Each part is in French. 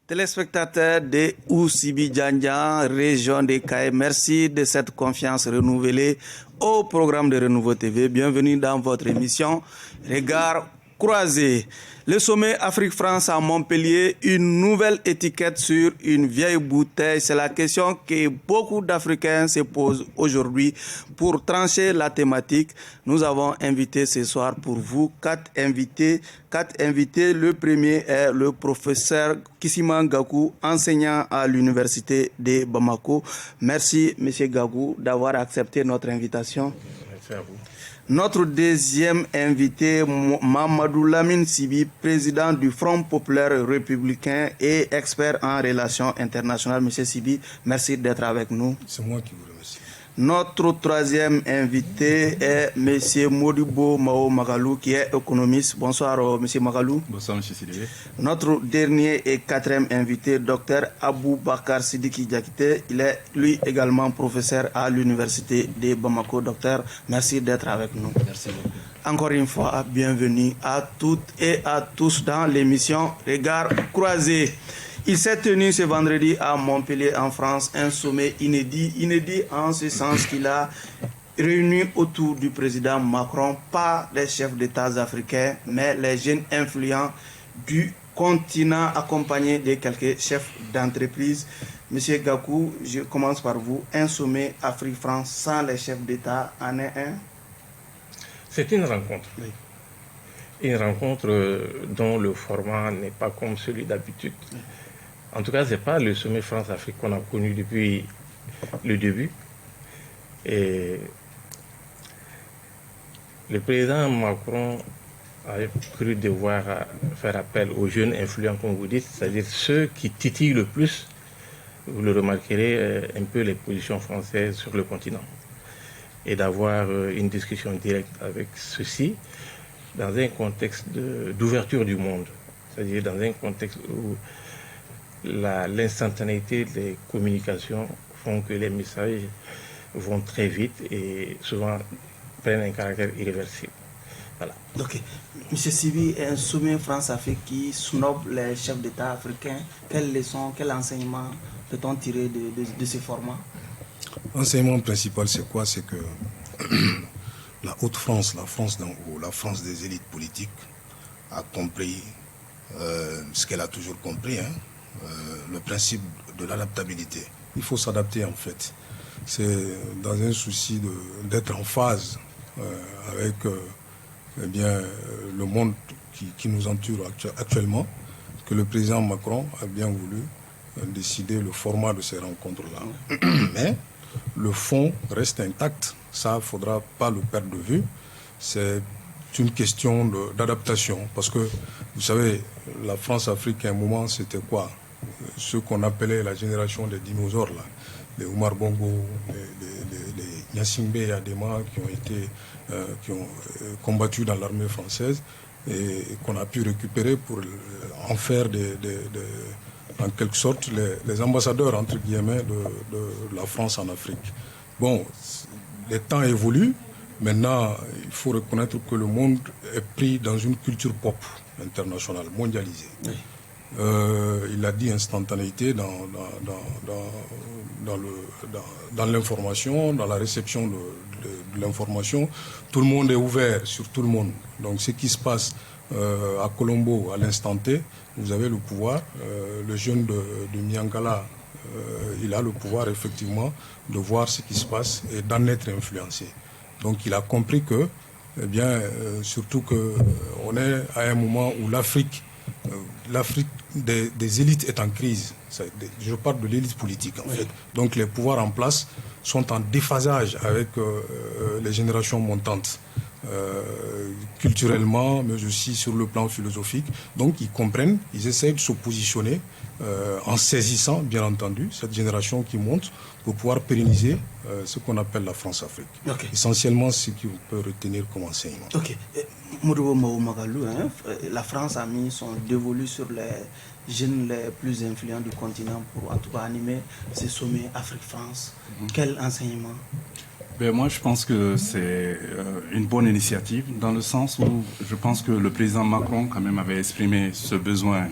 Téléspectateurs de Oussibi Djanjan, région des Cailles, merci de cette confiance renouvelée au programme de Renouveau TV. Bienvenue dans votre émission Regard croisé. Le sommet Afrique-France à Montpellier, une nouvelle étiquette sur une vieille bouteille. C'est la question que beaucoup d'Africains se posent aujourd'hui. Pour trancher la thématique, nous avons invité ce soir pour vous quatre invités. Le premier est le professeur Kissima Gakou, enseignant à l'université de Bamako. Merci, monsieur Gakou, d'avoir accepté notre invitation. Merci à vous. Notre deuxième invité, Mamadou Lamine Sibi, président du Front populaire républicain et expert en relations internationales. Monsieur Sibi, merci d'être avec nous. C'est moi qui vous remercie. Notre troisième invité est monsieur Modibo Mao Magalou, qui est économiste. Bonsoir, monsieur Magalou. Bonsoir, monsieur Sidibé. Notre dernier et quatrième invité, docteur Abou Bakar Sidiki Diakité. Il est lui également professeur à l'université de Bamako. Docteur, merci d'être avec nous. Merci beaucoup. Encore une fois, bienvenue à toutes et à tous dans l'émission Regard croisé. Il s'est tenu ce vendredi à Montpellier, en France, un sommet inédit en ce sens qu'il a réuni autour du président Macron, pas les chefs d'État africains, mais les jeunes influents du continent, accompagnés de quelques chefs d'entreprise. Monsieur Gakou, je commence par vous. Un sommet Afrique-France sans les chefs d'État en est un? C'est une rencontre. Oui. Une rencontre dont le format n'est pas comme celui d'habitude. Oui. En tout cas, ce n'est pas le sommet France-Afrique qu'on a connu depuis le début. Et le président Macron a cru devoir faire appel aux jeunes influents, comme vous dites, c'est-à-dire ceux qui titillent le plus, vous le remarquerez, un peu les positions françaises sur le continent. Et d'avoir une discussion directe avec ceux-ci dans un contexte d'ouverture du monde, c'est-à-dire dans un contexte où l'instantanéité des communications font que les messages vont très vite et souvent prennent un caractère irréversible. Voilà. Ok. Monsieur Sibi, un sommet France-Afrique qui snob les chefs d'État africains. Quelles leçons, quel enseignement peut-on tirer de ce format? L'enseignement principal, c'est quoi? C'est que la Haute-France, la France d'en haut, la France des élites politiques, a compris ce qu'elle a toujours compris, le principe de l'adaptabilité. Il faut s'adapter en fait. C'est dans un souci d'être en phase avec le monde qui nous entoure actuellement, que le président Macron a bien voulu décider le format de ces rencontres-là. Mais le fond reste intact. Ça, il ne faudra pas le perdre de vue. C'est une question d'adaptation. Parce que, vous savez, la France-Afrique, à un moment, c'était quoi? Ce qu'on appelait la génération des dinosaures, là. Les Oumar Bongo, les Gnassingbé et Adema qui ont combattu dans l'armée française et qu'on a pu récupérer pour en faire en quelque sorte les ambassadeurs entre guillemets de la France en Afrique. Bon, les temps évoluent. Maintenant, il faut reconnaître que le monde est pris dans une culture pop internationale, mondialisée. Oui. Il a dit instantanéité dans l'information, dans la réception de l'information. Tout le monde est ouvert sur tout le monde. Donc ce qui se passe à Colombo à l'instant T, vous avez le pouvoir. Le jeune de Niangala, il a le pouvoir effectivement de voir ce qui se passe et d'en être influencé. Donc il a compris que, surtout qu'on est à un moment où l'Afrique des élites est en crise. Je parle de l'élite politique en fait. Donc les pouvoirs en place sont en déphasage avec les générations montantes, culturellement, mais aussi sur le plan philosophique. Donc ils comprennent, ils essayent de se positionner en saisissant, bien entendu, cette génération qui monte pour pouvoir pérenniser ce qu'on appelle la France-Afrique. Okay. Essentiellement, ce qu'on peut retenir comme enseignement. Ok. Modibo Mao Magalou, la France a mis son dévolu sur les jeunes les plus influents du continent pour en tout cas animer ce sommet Afrique-France. Quel enseignement? Ben moi, je pense que c'est une bonne initiative dans le sens où je pense que le président Macron quand même avait exprimé ce besoin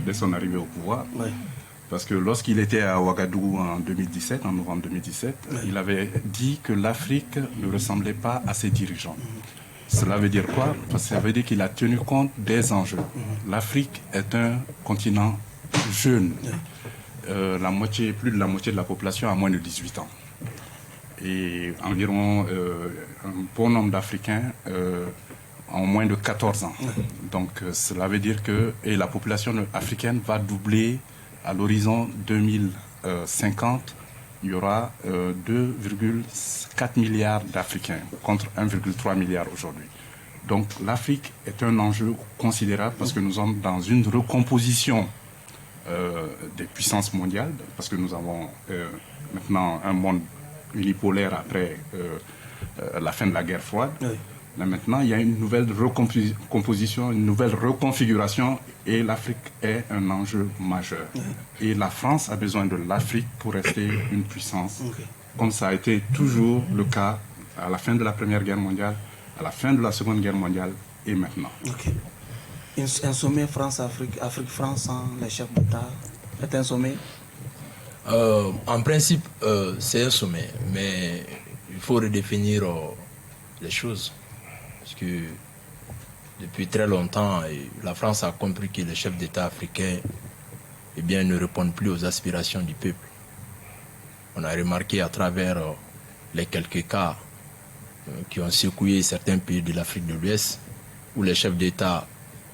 dès son arrivée au pouvoir. Oui. Parce que lorsqu'il était à Ouagadougou en 2017, en novembre 2017, il avait dit que l'Afrique ne ressemblait pas à ses dirigeants. Cela veut dire quoi? Parce que ça veut dire qu'il a tenu compte des enjeux. L'Afrique est un continent jeune. Plus de la moitié de la population a moins de 18 ans. Et environ un bon nombre d'Africains ont moins de 14 ans. Donc cela veut dire que la population africaine va doubler à l'horizon 2050. Il y aura 2,4 milliards d'Africains contre 1,3 milliard aujourd'hui. Donc l'Afrique est un enjeu considérable parce que nous sommes dans une recomposition des puissances mondiales, parce que nous avons maintenant un monde unipolaire après la fin de la guerre froide. Oui. Là, maintenant, il y a une nouvelle recomposition, une nouvelle reconfiguration et l'Afrique est un enjeu majeur. Oui. Et la France a besoin de l'Afrique pour rester une puissance, comme ça a été toujours le cas à la fin de la Première Guerre mondiale, à la fin de la Seconde Guerre mondiale et maintenant. Un sommet France-Afrique, Afrique-France sans les chefs d'État est un sommet? En principe, c'est un sommet, mais il faut redéfinir les choses. Parce que depuis très longtemps, la France a compris que les chefs d'État africains ne répondent plus aux aspirations du peuple. On a remarqué à travers les quelques cas qui ont secoué certains pays de l'Afrique de l'Ouest, où les chefs d'État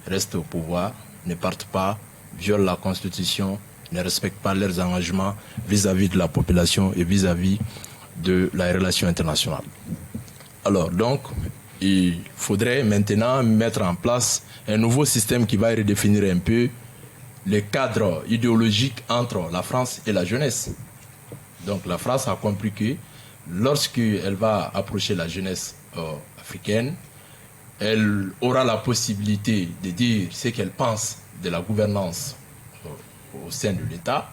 restent au pouvoir, ne partent pas, violent la Constitution, ne respectent pas leurs engagements vis-à-vis de la population et vis-à-vis de la relation internationale. Alors donc, il faudrait maintenant mettre en place un nouveau système qui va redéfinir un peu le cadre idéologique entre la France et la jeunesse. Donc la France a compris que lorsqu'elle va approcher la jeunesse africaine, elle aura la possibilité de dire ce qu'elle pense de la gouvernance au sein de l'État.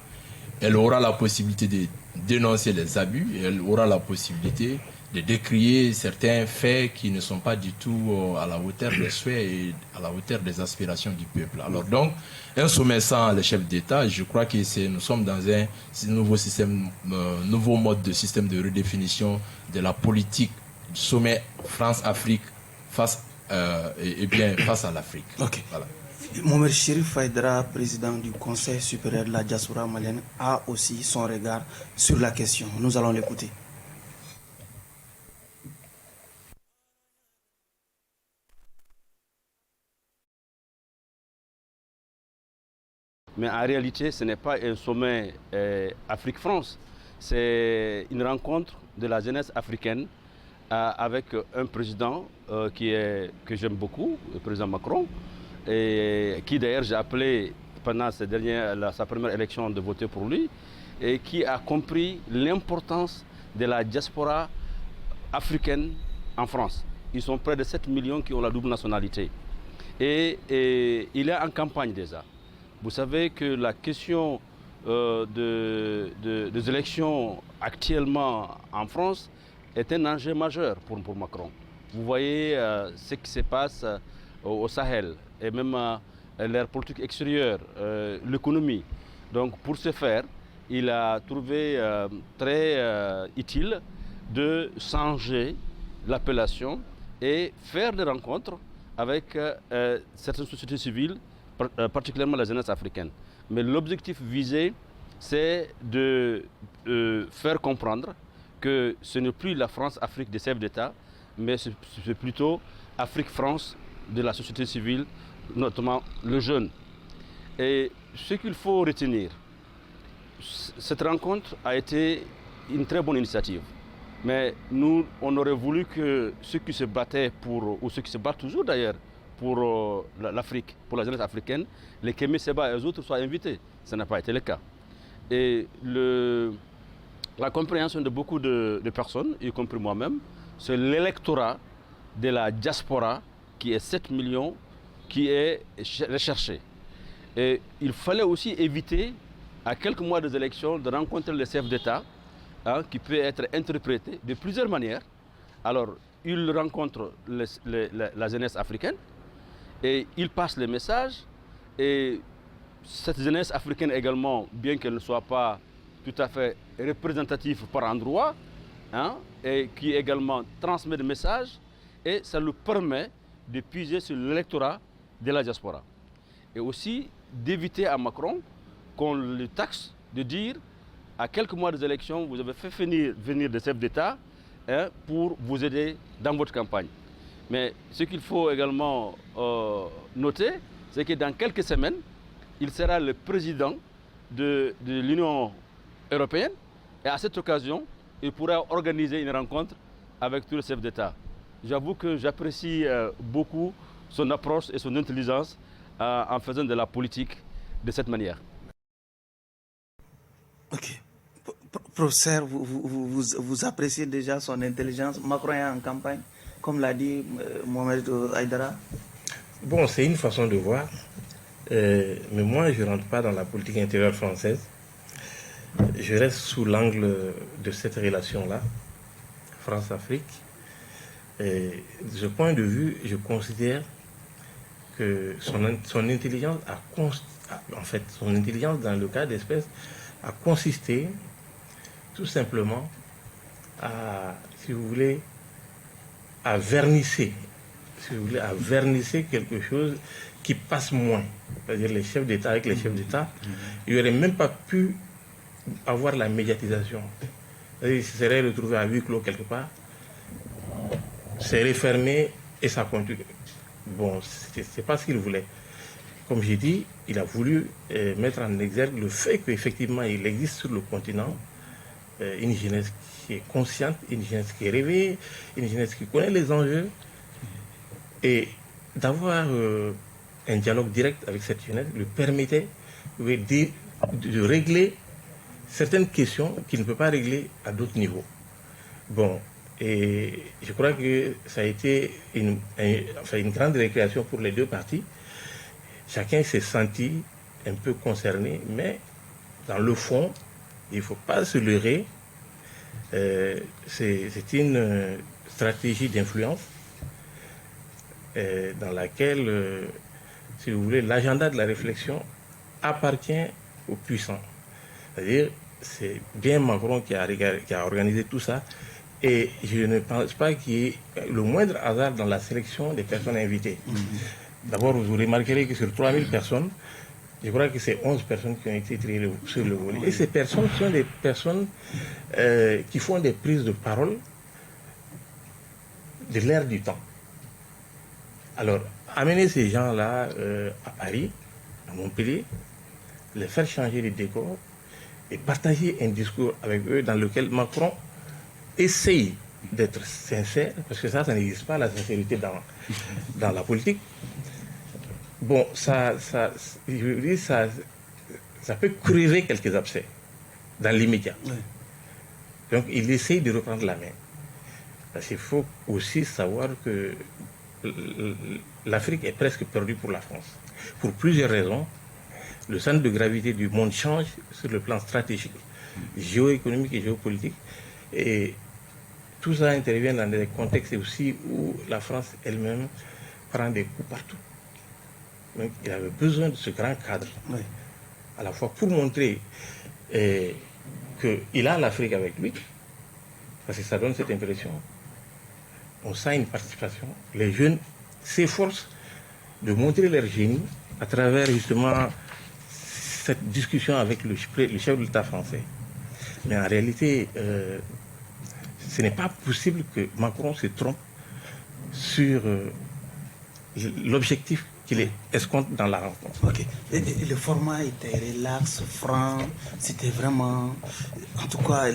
Elle aura la possibilité de dénoncer les abus. Et elle aura la possibilité de décrier certains faits qui ne sont pas du tout à la hauteur des souhaits et à la hauteur des aspirations du peuple. Alors donc, un sommet sans les chefs d'État, je crois que nous sommes dans un nouveau système, nouveau mode de système de redéfinition de la politique du sommet France-Afrique face à l'Afrique. Okay. Voilà. Mohamed Chérif Haïdara, président du Conseil supérieur de la diaspora malienne, a aussi son regard sur la question. Nous allons l'écouter. Mais en réalité, ce n'est pas un sommet Afrique-France, c'est une rencontre de la jeunesse africaine avec un président que j'aime beaucoup, le président Macron, et qui d'ailleurs j'ai appelé pendant sa première élection de voter pour lui, et qui a compris l'importance de la diaspora africaine en France. Ils sont près de 7 millions qui ont la double nationalité. Et il est en campagne déjà. Vous savez que la question des élections actuellement en France est un enjeu majeur pour Macron. Vous voyez ce qui se passe au Sahel et même leur politique extérieure, l'économie. Donc pour ce faire, il a trouvé très utile de changer l'appellation et faire des rencontres avec certaines sociétés civiles, particulièrement la jeunesse africaine. Mais l'objectif visé, c'est de faire comprendre que ce n'est plus la France-Afrique des chefs d'État, mais c'est plutôt Afrique-France de la société civile, notamment le jeune. Et ce qu'il faut retenir, cette rencontre a été une très bonne initiative. Mais nous, on aurait voulu que ceux qui se battaient ou ceux qui se battent toujours d'ailleurs, pour l'Afrique, pour la jeunesse africaine, les Kémy Séba et les autres soient invités. Ça n'a pas été le cas. Et la compréhension de beaucoup de personnes, y compris moi-même, c'est l'électorat de la diaspora, qui est 7 millions, qui est recherché. Et il fallait aussi éviter, à quelques mois des élections, de rencontrer les chefs d'État qui peut être interprété de plusieurs manières. Alors, il rencontre la jeunesse africaine et il passe le message. Et cette jeunesse africaine également, bien qu'elle ne soit pas tout à fait représentative par endroit, et qui également transmet le message, et ça lui permet de puiser sur l'électorat de la diaspora. Et aussi d'éviter à Macron qu'on le taxe de dire à quelques mois des élections, vous avez fait venir des chefs d'État pour vous aider dans votre campagne. Mais ce qu'il faut également noter, c'est que dans quelques semaines, il sera le président de l'Union européenne. Et à cette occasion, il pourra organiser une rencontre avec tous les chefs d'État. J'avoue que j'apprécie beaucoup son approche et son intelligence en faisant de la politique de cette manière. Ok. Professeur, vous appréciez déjà son intelligence. Macron est en campagne, comme l'a dit Mohamed Aïdara. Bon, c'est une façon de voir. Mais moi, je ne rentre pas dans la politique intérieure française. Je reste sous l'angle de cette relation-là, France-Afrique. Et de ce point de vue, je considère que son intelligence son intelligence dans le cas d'espèce a consisté tout simplement à, si vous voulez, à vernisser quelque chose qui passe moins. C'est-à-dire les chefs d'État avec les chefs d'État, il n'aurait même pas pu avoir la médiatisation. C'est-à-dire qu'il se serait retrouvé à huis clos quelque part, serait fermé et ça continue. Bon, c'est pas ce qu'il voulait. Comme j'ai dit, il a voulu mettre en exergue le fait qu'effectivement il existe sur le continent une jeunesse qui est consciente, une jeunesse qui est réveillée, une jeunesse qui connaît les enjeux, et d'avoir un dialogue direct avec cette jeunesse lui permettait de régler certaines questions qu'il ne peut pas régler à d'autres niveaux. Bon, et je crois que ça a été une grande récréation pour les deux parties. Chacun s'est senti un peu concerné, mais dans le fond, il ne faut pas se leurrer. C'est une stratégie d'influence dans laquelle, si vous voulez, l'agenda de la réflexion appartient aux puissants. C'est-à-dire, c'est bien Macron qui a organisé tout ça. Et je ne pense pas qu'il y ait le moindre hasard dans la sélection des personnes invitées. D'abord, vous remarquerez que sur 3000 personnes, je crois que c'est 11 personnes qui ont été tirées sur le volet. Et ces personnes sont des personnes qui font des prises de parole de l'ère du temps. Alors, amener ces gens-là à Paris, à Montpellier, les faire changer de décor et partager un discours avec eux dans lequel Macron essaye d'être sincère, parce que ça n'existe pas, la sincérité dans la politique. Bon, ça peut crever quelques abcès dans l'immédiat. Oui. Donc, il essaye de reprendre la main. Parce qu'il faut aussi savoir que l'Afrique est presque perdue pour la France. Pour plusieurs raisons. Le centre de gravité du monde change sur le plan stratégique, géoéconomique et géopolitique. Et tout ça intervient dans des contextes aussi où la France elle-même prend des coups partout. Donc il avait besoin de ce grand cadre, oui, à la fois pour montrer qu'il a l'Afrique avec lui, parce que ça donne cette impression. On sent une participation. Les jeunes s'efforcent de montrer leur génie à travers justement cette discussion avec le chef de l'État français. Mais en réalité, ce n'est pas possible que Macron se trompe sur l'objectif qu'il escompte dans la rencontre. Ok. Et le format était relax, franc, c'était vraiment... En tout cas,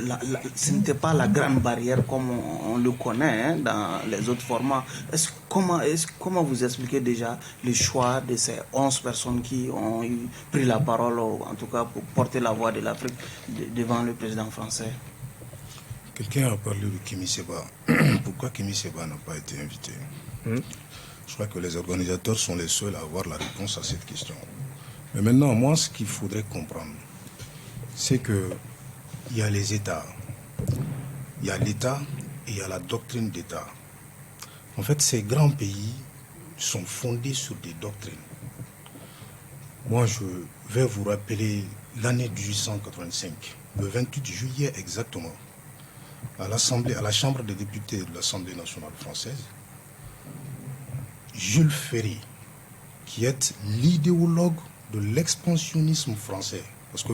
ce n'était pas la grande barrière comme on le connaît dans les autres formats. Comment vous expliquez déjà le choix de ces 11 personnes qui ont pris la parole, en tout cas pour porter la voix de l'Afrique devant le président français? Quelqu'un a parlé de Kémy Séba. Pourquoi Kémy Séba n'a pas été invité? Je crois que les organisateurs sont les seuls à avoir la réponse à cette question. Mais maintenant, moi, ce qu'il faudrait comprendre, c'est qu'il y a les États il y a l'État et il y a la doctrine d'État. En fait, ces grands pays sont fondés sur des doctrines. Moi, je vais vous rappeler l'année 1885, le 28 juillet exactement, à la Chambre des députés de l'Assemblée nationale française, Jules Ferry, qui est l'idéologue de l'expansionnisme français, parce que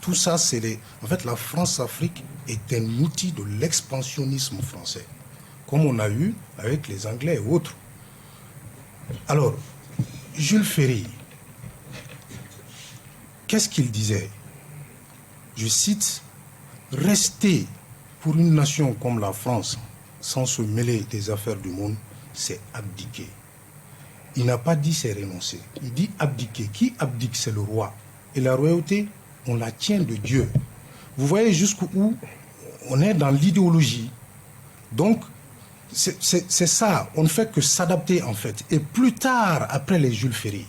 tout ça, en fait, la France-Afrique est un outil de l'expansionnisme français, comme on a eu avec les Anglais et autres. Alors, Jules Ferry, qu'est-ce qu'il disait? Je cite, « Rester pour une nation comme la France sans se mêler des affaires du monde, c'est abdiquer. » Il n'a pas dit c'est renoncer. Il dit abdiquer. Qui abdique? C'est le roi. Et la royauté, on la tient de Dieu. Vous voyez jusqu'où on est dans l'idéologie. Donc, c'est ça. On ne fait que s'adapter en fait. Et plus tard, après les Jules Ferry,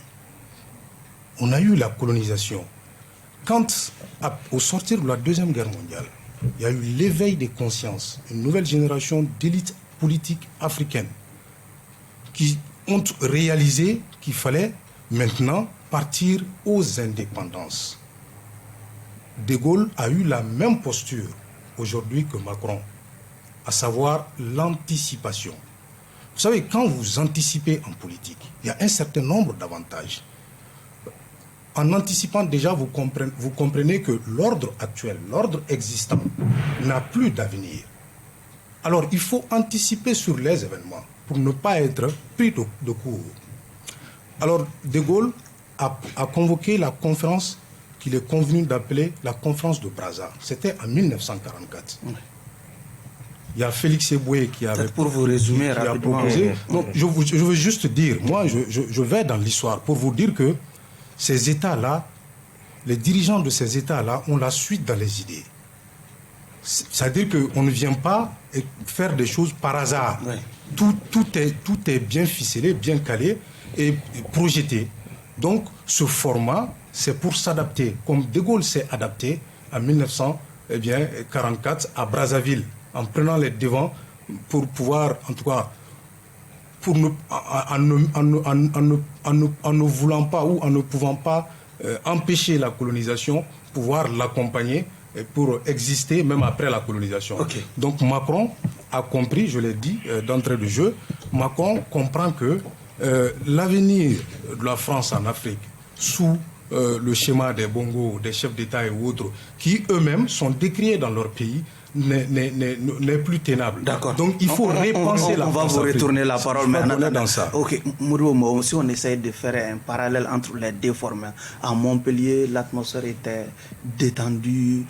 on a eu la colonisation. Quand, au sortir de la Deuxième Guerre mondiale, il y a eu l'éveil des consciences, une nouvelle génération d'élites politiques africaines qui ont réalisé qu'il fallait maintenant partir aux indépendances. De Gaulle a eu la même posture aujourd'hui que Macron, à savoir l'anticipation. Vous savez, quand vous anticipez en politique, il y a un certain nombre d'avantages. En anticipant déjà, vous comprenez que l'ordre actuel, l'ordre existant, n'a plus d'avenir. Alors, il faut anticiper sur les événements pour ne pas être pris de court. Alors, De Gaulle a convoqué la conférence qu'il est convenu d'appeler la conférence de Brazza. C'était en 1944. Oui. Il y a Félix Eboué qui avait pour vous résumer rapidement, proposé. Donc, je veux juste dire, moi, je vais dans l'histoire pour vous dire que ces États-là, les dirigeants de ces États-là ont la suite dans les idées. C'est-à-dire qu'on ne vient pas faire des choses par hasard. Oui. Tout est bien ficelé, bien calé et projeté. Donc, ce format, c'est pour s'adapter. Comme De Gaulle s'est adapté en 1944 à Brazzaville, en prenant les devants pour pouvoir, en tout cas, en ne voulant pas ou en ne pouvant pas empêcher la colonisation, pouvoir l'accompagner pour exister même après la colonisation. Okay. Donc Macron a compris, je l'ai dit d'entrée de jeu, Macron comprend que l'avenir de la France en Afrique sous le schéma des Bongo, des chefs d'État et autres, qui eux-mêmes sont décriés dans leur pays, n'est plus tenable. D'accord. Donc il faut repenser la France. On va vous retourner la parole maintenant. Dans ça. Ok, Modibo, si on essaye de faire un parallèle entre les deux formes, à Montpellier, l'atmosphère était détendue.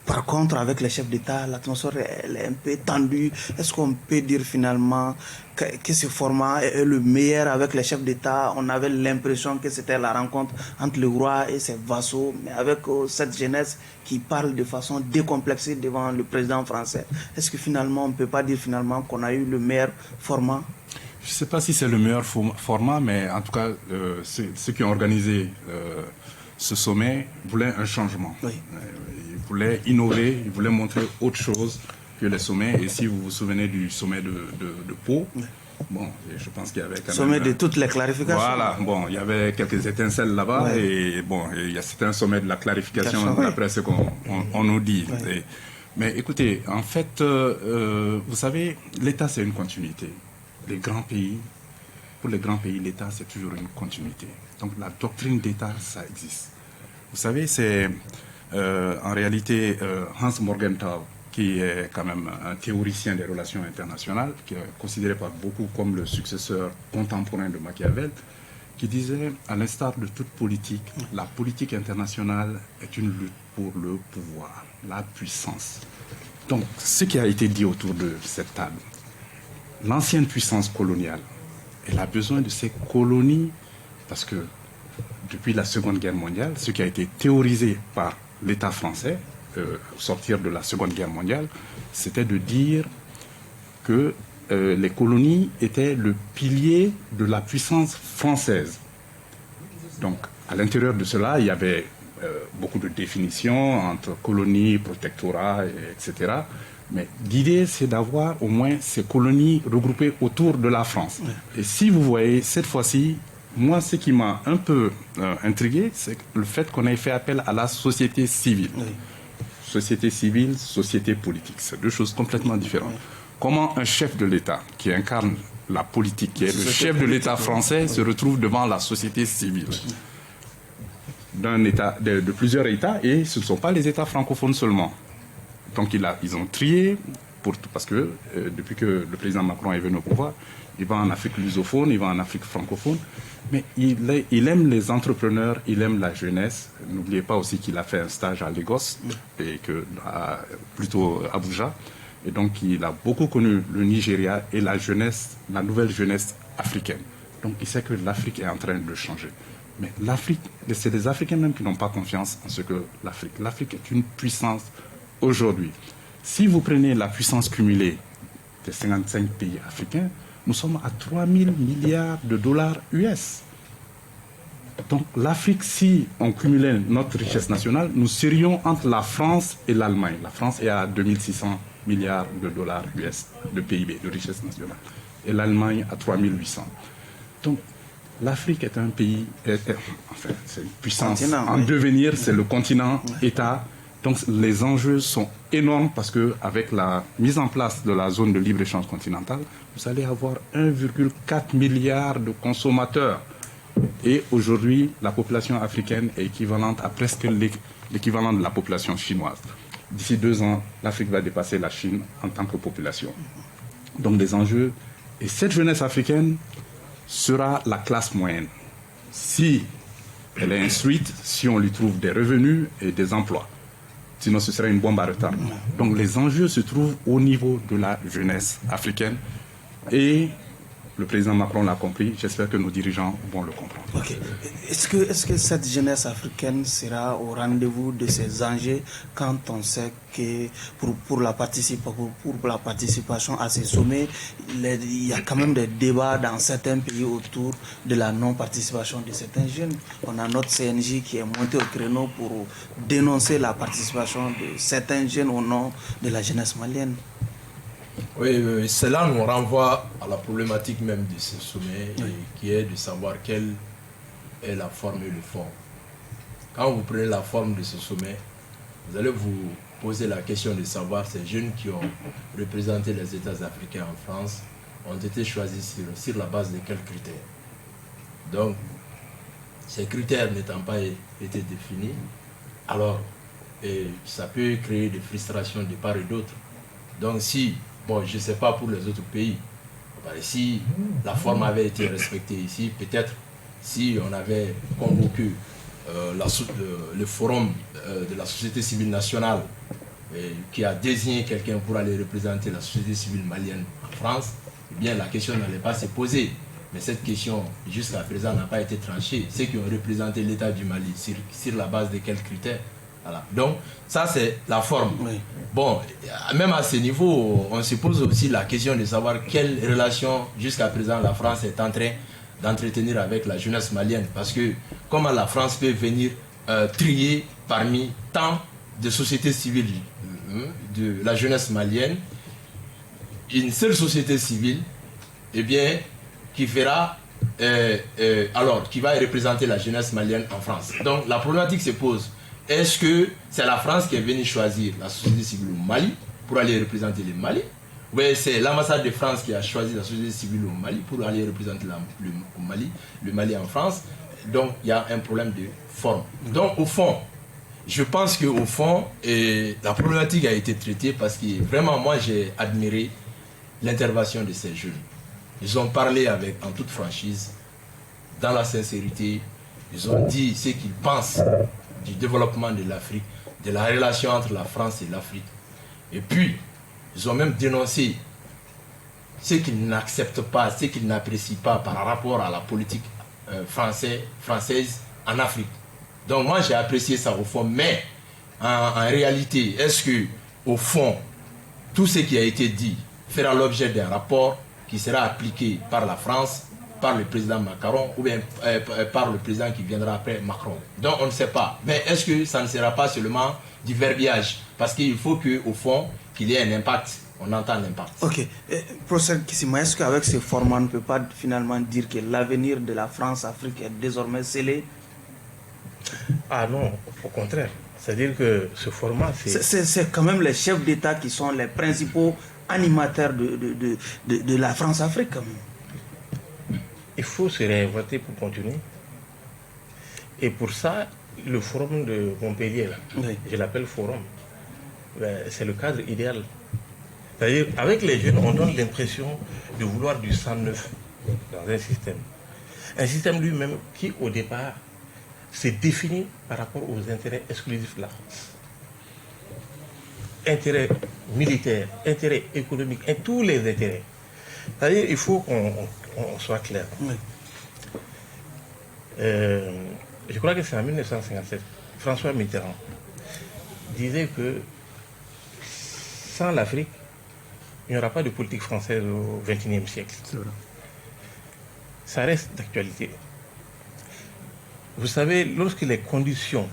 Par contre, avec les chefs d'État, l'atmosphère elle est un peu tendue. Est-ce qu'on peut dire finalement que ce format est le meilleur avec les chefs d'État? On avait l'impression que c'était la rencontre entre le roi et ses vassaux, mais avec cette jeunesse qui parle de façon décomplexée devant le président français. Est-ce que finalement, on ne peut pas dire finalement qu'on a eu le meilleur format? Je ne sais pas si c'est le meilleur format, mais en tout cas, ceux qui ont organisé ce sommet voulaient un changement. Oui. Ils voulaient innover, ils voulaient montrer autre chose que les sommets. Et si vous vous souvenez du sommet de Pau, oui. Bon, je pense qu'il y avait quand même... Sommet de toutes les clarifications. Voilà, bon, il y avait quelques étincelles là-bas, ouais. Et bon, c'était un sommet de la clarification, d'après ce qu'on nous dit. Ouais. Mais écoutez, en fait, vous savez, l'État, c'est une continuité. Les grands pays, pour les grands pays, l'État, c'est toujours une continuité. Donc la doctrine d'État, ça existe. Vous savez, c'est en réalité Hans Morgenthau, qui est quand même un théoricien des relations internationales, qui est considéré par beaucoup comme le successeur contemporain de Machiavel, qui disait, à l'instar de toute politique, la politique internationale est une lutte pour le pouvoir, la puissance. Donc, ce qui a été dit autour de cette table, l'ancienne puissance coloniale, elle a besoin de ces colonies, parce que depuis la Seconde Guerre mondiale, ce qui a été théorisé par l'État français, au sortir de la Seconde Guerre mondiale, c'était de dire que les colonies étaient le pilier de la puissance française. Donc, à l'intérieur de cela, il y avait beaucoup de définitions entre colonies, protectorats, etc. Mais l'idée, c'est d'avoir au moins ces colonies regroupées autour de la France. Et si vous voyez, cette fois-ci, moi, ce qui m'a un peu intrigué, c'est le fait qu'on ait fait appel à la société civile. Société civile, société politique, c'est deux choses complètement différentes. Comment un chef de l'État qui incarne la politique, qui est le chef de l'État français, se retrouve devant la société civile d'un État, de plusieurs États, et ce ne sont pas les États francophones seulement. Donc ils ont trié, parce que depuis que le président Macron est venu au pouvoir, il va en Afrique lusophone, il va en Afrique francophone, mais il aime les entrepreneurs, il aime la jeunesse. N'oubliez pas aussi qu'il a fait un stage à Lagos, et plutôt à Abuja. Et donc, il a beaucoup connu le Nigeria et la jeunesse, la nouvelle jeunesse africaine. Donc, il sait que l'Afrique est en train de changer. Mais l'Afrique, c'est les Africains même qui n'ont pas confiance en ce que l'Afrique est une puissance aujourd'hui. Si vous prenez la puissance cumulée des 55 pays africains, nous sommes à 3 000 milliards de dollars US. Donc, l'Afrique, si on cumulait notre richesse nationale, nous serions entre la France et l'Allemagne. La France est à 2600 milliards de dollars US de PIB, de richesse nationale. Et l'Allemagne à 3800. Donc, l'Afrique est un pays, c'est une puissance en devenir, c'est le continent État. Donc, les enjeux sont énormes parce qu'avec la mise en place de la zone de libre-échange continentale, vous allez avoir 1,4 milliard de consommateurs. Et aujourd'hui, la population africaine est équivalente à presque l'équivalent de la population chinoise. D'ici 2 ans, l'Afrique va dépasser la Chine en tant que population. Donc des enjeux. Et cette jeunesse africaine sera la classe moyenne. Si elle est instruite, si on lui trouve des revenus et des emplois. Sinon, ce serait une bombe à retardement. Donc les enjeux se trouvent au niveau de la jeunesse africaine. Et le président Macron l'a compris. J'espère que nos dirigeants vont le comprendre. Okay. Est-ce que cette jeunesse africaine sera au rendez-vous de ces enjeux quand on sait que pour la participation à ces sommets, il y a quand même des débats dans certains pays autour de la non-participation de certains jeunes. On a notre CNJ qui est monté au créneau pour dénoncer la participation de certains jeunes au nom de la jeunesse malienne. Oui, cela nous renvoie à la problématique même de ce sommet, qui est de savoir quelle est la forme et le fond. Quand vous prenez la forme de ce sommet, vous allez vous poser la question de savoir ces jeunes qui ont représenté les États africains en France ont été choisis sur la base de quels critères. Donc, ces critères n'étant pas été définis, alors ça peut créer des frustrations de part et d'autre. Donc si, je ne sais pas pour les autres pays, si la forme avait été respectée ici, peut-être si on avait convoqué le forum de la société civile nationale qui a désigné quelqu'un pour aller représenter la société civile malienne en France, eh bien la question n'allait pas se poser. Mais cette question, jusqu'à présent, n'a pas été tranchée. Ceux qui ont représenté l'État du Mali, sur la base de quels critères? Voilà. Donc, ça, c'est la forme. Oui. Bon, même à ce niveau, on se pose aussi la question de savoir quelle relation, jusqu'à présent, la France est en train d'entretenir avec la jeunesse malienne. Parce que comment la France peut venir trier parmi tant de sociétés civiles de la jeunesse malienne, une seule société civile, eh bien, qui fera, qui va représenter la jeunesse malienne en France. Donc, la problématique se pose. Est-ce que c'est la France qui est venue choisir la société civile au Mali pour aller représenter le Mali? Ou c'est l'ambassade de France qui a choisi la société civile au Mali pour aller représenter le Mali en France? Donc il y a un problème de forme. Donc au fond, je pense qu'au fond, la problématique a été traitée parce que vraiment moi j'ai admiré l'intervention de ces jeunes. Ils ont parlé en toute franchise, dans la sincérité, ils ont dit ce qu'ils pensent du développement de l'Afrique, de la relation entre la France et l'Afrique. Et puis, ils ont même dénoncé ce qu'ils n'acceptent pas, ce qu'ils n'apprécient pas par rapport à la politique française en Afrique. Donc moi, j'ai apprécié ça au fond, mais en réalité, est-ce que, au fond, tout ce qui a été dit fera l'objet d'un rapport qui sera appliqué par la France, par le président Macron ou bien par le président qui viendra après Macron. Donc on ne sait pas. Mais est-ce que ça ne sera pas seulement du verbiage? Parce qu'il faut qu'au fond, qu'il y ait un impact. On entend l'impact. Ok. Professeur Kissima, est-ce qu'avec ce format, on ne peut pas finalement dire que l'avenir de la France-Afrique est désormais scellé? Ah non, au contraire. C'est-à-dire que ce format, c'est quand même les chefs d'État qui sont les principaux animateurs de la France-Afrique. Il faut se réinventer pour continuer. Et pour ça, le forum de Montpellier, là, oui. Je l'appelle forum, c'est le cadre idéal. C'est-à-dire, avec les jeunes, on donne l'impression de vouloir du sang neuf dans un système. Un système lui-même qui, au départ, s'est défini par rapport aux intérêts exclusifs de la France. Intérêts militaires, intérêts économiques, et tous les intérêts. C'est-à-dire il faut qu'on soit clair. Oui. Je crois que c'est en 1957, François Mitterrand disait que sans l'Afrique, il n'y aura pas de politique française au XXIe siècle. Ça reste d'actualité. Vous savez, lorsque les conditions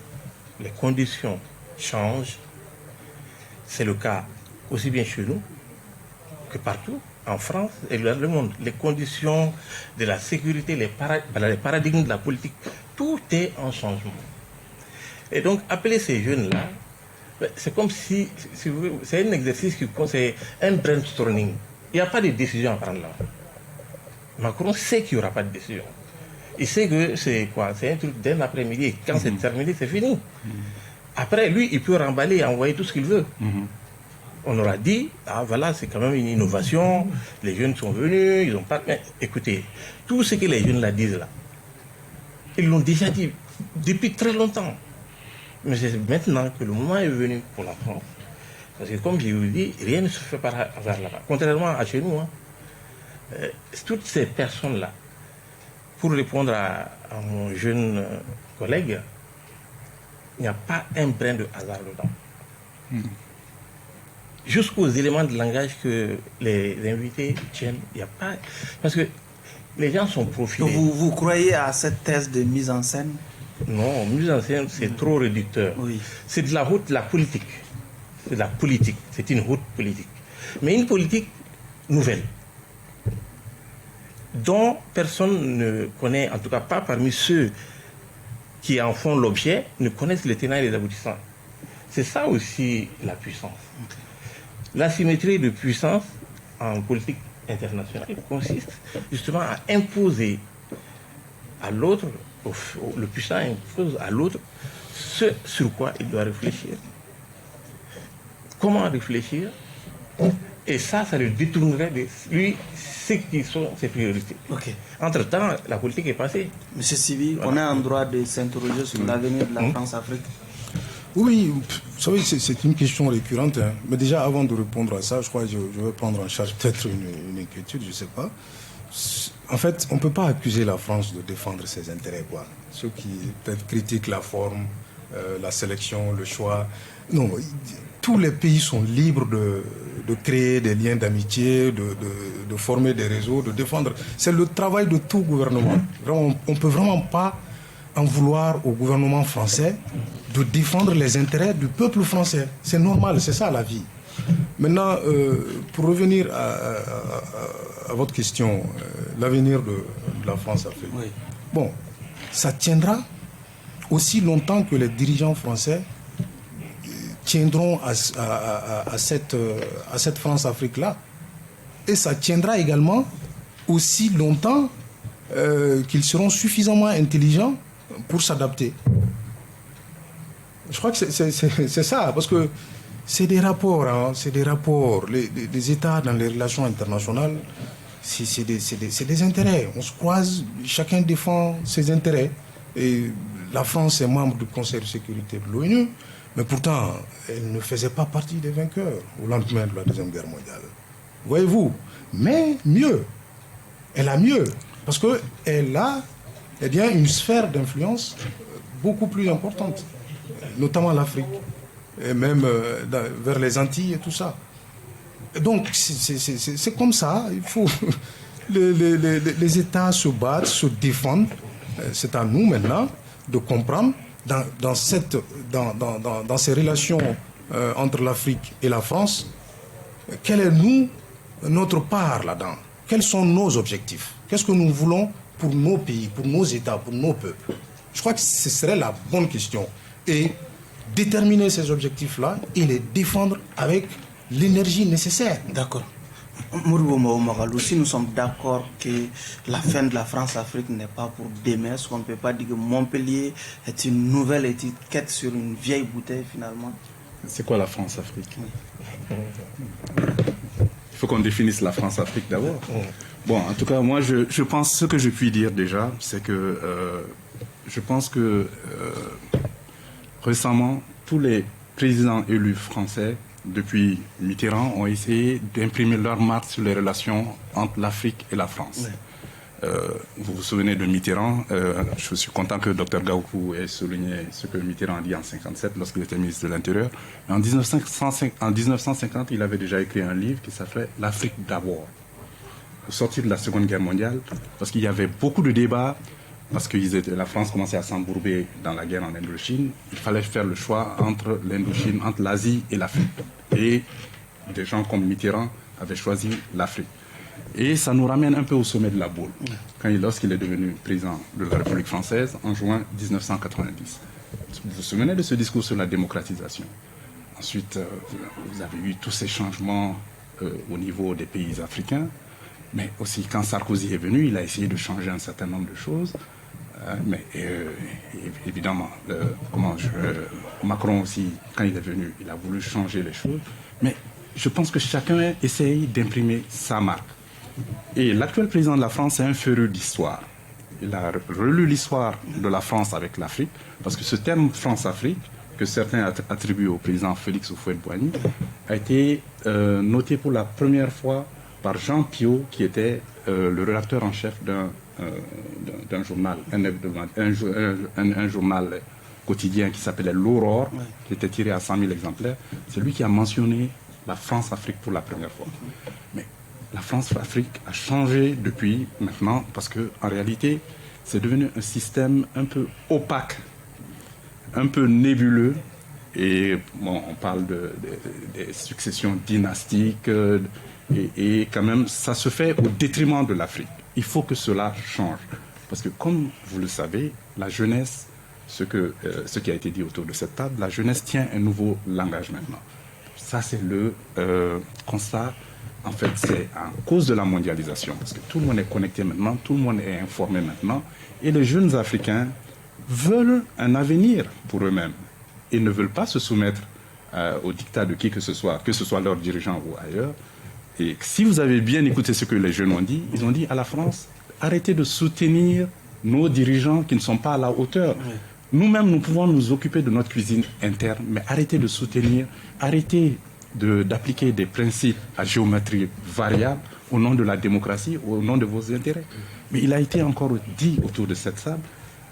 changent, c'est le cas aussi bien chez nous que partout, en France et dans le monde. Les conditions de la sécurité, les paradigmes de la politique, tout est en changement. Et donc, appeler ces jeunes-là, c'est comme si c'est un exercice c'est un brainstorming. Il n'y a pas de décision à prendre là. Macron sait qu'il n'y aura pas de décision. Il sait que c'est quoi? C'est un truc d'un après-midi. Et quand c'est terminé, c'est fini. Après, lui, il peut remballer et envoyer tout ce qu'il veut. On aura dit, ah voilà, c'est quand même une innovation. Les jeunes sont venus, ils n'ont pas... Mais, écoutez, tout ce que les jeunes là disent là, ils l'ont déjà dit depuis très longtemps. Mais c'est maintenant que le moment est venu pour la France. Parce que comme je vous dis, rien ne se fait par hasard là-bas. Contrairement à chez nous, toutes ces personnes-là, pour répondre à mon jeune collègue, il n'y a pas un brin de hasard dedans. Jusqu'aux éléments de langage que les invités tiennent, il n'y a pas... Parce que les gens sont profilés. Vous croyez à cette thèse de mise en scène? Non, mise en scène, c'est trop réducteur. Oui. C'est de la politique. C'est de la politique. C'est une haute politique. Mais une politique nouvelle, dont personne ne connaît, en tout cas pas parmi ceux qui en font l'objet, ne connaissent les tenants et les aboutissants. C'est ça aussi la puissance. L'asymétrie de puissance en politique internationale consiste justement à imposer à l'autre, le puissant impose à l'autre ce sur quoi il doit réfléchir. Comment réfléchir? Et ça le détournerait de lui, ce qui sont ses priorités. Okay. Entre-temps, la politique est passée. Monsieur Sibi, on a un droit de s'interroger sur l'avenir de la France-Afrique. Oui, vous savez, c'est une question récurrente. Hein. Mais déjà, avant de répondre à ça, je crois que je vais prendre en charge peut-être une inquiétude, je ne sais pas. En fait, on ne peut pas accuser la France de défendre ses intérêts, quoi. Ceux qui peut-être critiquent la forme, la sélection, le choix. Non, tous les pays sont libres de créer des liens d'amitié, de former des réseaux, de défendre. C'est le travail de tout gouvernement. Vraiment, on ne peut vraiment pas en vouloir au gouvernement français de défendre les intérêts du peuple français. C'est normal, c'est ça la vie. Maintenant, pour revenir à votre question, l'avenir de la France-Afrique. Oui. Bon, ça tiendra aussi longtemps que les dirigeants français tiendront à cette France-Afrique-là. Et ça tiendra également aussi longtemps qu'ils seront suffisamment intelligents pour s'adapter. Je crois que c'est ça, parce que c'est des rapports, hein, c'est des rapports. Les États dans les relations internationales, c'est des intérêts. On se croise, chacun défend ses intérêts. Et la France est membre du Conseil de sécurité de l'ONU, mais pourtant, elle ne faisait pas partie des vainqueurs au lendemain de la Deuxième Guerre mondiale. Voyez-vous, mais mieux. Elle a mieux, parce qu'elle a une sphère d'influence beaucoup plus importante, notamment l'Afrique, et même vers les Antilles et tout ça. Donc, c'est comme ça, il faut... les États se battent, se défendent. C'est à nous maintenant de comprendre dans ces relations entre l'Afrique et la France, quelle est notre part là-dedans? Quels sont nos objectifs? Qu'est-ce que nous voulons pour nos pays, pour nos États, pour nos peuples? Je crois que ce serait la bonne question. Et déterminer ces objectifs-là et les défendre avec l'énergie nécessaire. D'accord. Moribo Magalou, si nous sommes d'accord que la fin de la France-Afrique n'est pas pour demain, est-ce qu'on ne peut pas dire que Montpellier est une nouvelle étiquette sur une vieille bouteille finalement? C'est quoi la France-Afrique? Il faut qu'on définisse la France-Afrique d'abord. Bon, en tout cas, moi, je pense, ce que je puis dire déjà, c'est que je pense que récemment, tous les présidents élus français, depuis Mitterrand, ont essayé d'imprimer leur marque sur les relations entre l'Afrique et la France. Vous vous souvenez de Mitterrand, je suis content que Dr Gaoukou ait souligné ce que Mitterrand a dit en 1957 lorsqu'il était ministre de l'Intérieur. En 1950, il avait déjà écrit un livre qui s'appelait « L'Afrique d'abord ». Au sortir de la Seconde Guerre mondiale, parce qu'il y avait beaucoup de débats, parce que la France commençait à s'embourber dans la guerre en Indochine, il fallait faire le choix entre l'Indochine, entre l'Asie et l'Afrique. Et des gens comme Mitterrand avaient choisi l'Afrique. Et ça nous ramène un peu au sommet de la boule, lorsqu'il est devenu président de la République française en juin 1990. Vous vous souvenez de ce discours sur la démocratisation? Ensuite, vous avez eu tous ces changements au niveau des pays africains, mais aussi quand Sarkozy est venu, il a essayé de changer un certain nombre de choses. Mais évidemment, Macron aussi, quand il est venu, il a voulu changer les choses. Mais je pense que chacun essaye d'imprimer sa marque. Et l'actuel président de la France est un féru d'histoire. Il a relu l'histoire de la France avec l'Afrique, parce que ce terme France-Afrique, que certains attribuent au président Félix Houphouët-Boigny, a été noté pour la première fois par Jean Piot, qui était le rédacteur en chef d'un journal, un journal quotidien qui s'appelait L'Aurore, qui était tiré à 100 000 exemplaires. C'est lui qui a mentionné la France-Afrique pour la première fois. Mais la France-Afrique a changé depuis maintenant, parce qu'en réalité, c'est devenu un système un peu opaque, un peu nébuleux. Et bon, on parle des successions dynastiques, et quand même, ça se fait au détriment de l'Afrique. Il faut que cela change. Parce que comme vous le savez, la jeunesse, ce qui a été dit autour de cette table, la jeunesse tient un nouveau langage maintenant. Ça, c'est le constat. En fait, c'est à cause de la mondialisation. Parce que tout le monde est connecté maintenant, tout le monde est informé maintenant. Et les jeunes Africains veulent un avenir pour eux-mêmes. Ils ne veulent pas se soumettre au dictat de qui que ce soit leurs dirigeants ou ailleurs. Et si vous avez bien écouté ce que les jeunes ont dit, ils ont dit à la France, arrêtez de soutenir nos dirigeants qui ne sont pas à la hauteur. Nous-mêmes, nous pouvons nous occuper de notre cuisine interne, mais arrêtez de soutenir, arrêtez d'appliquer des principes à géométrie variable au nom de la démocratie, au nom de vos intérêts. Mais il a été encore dit autour de cette table.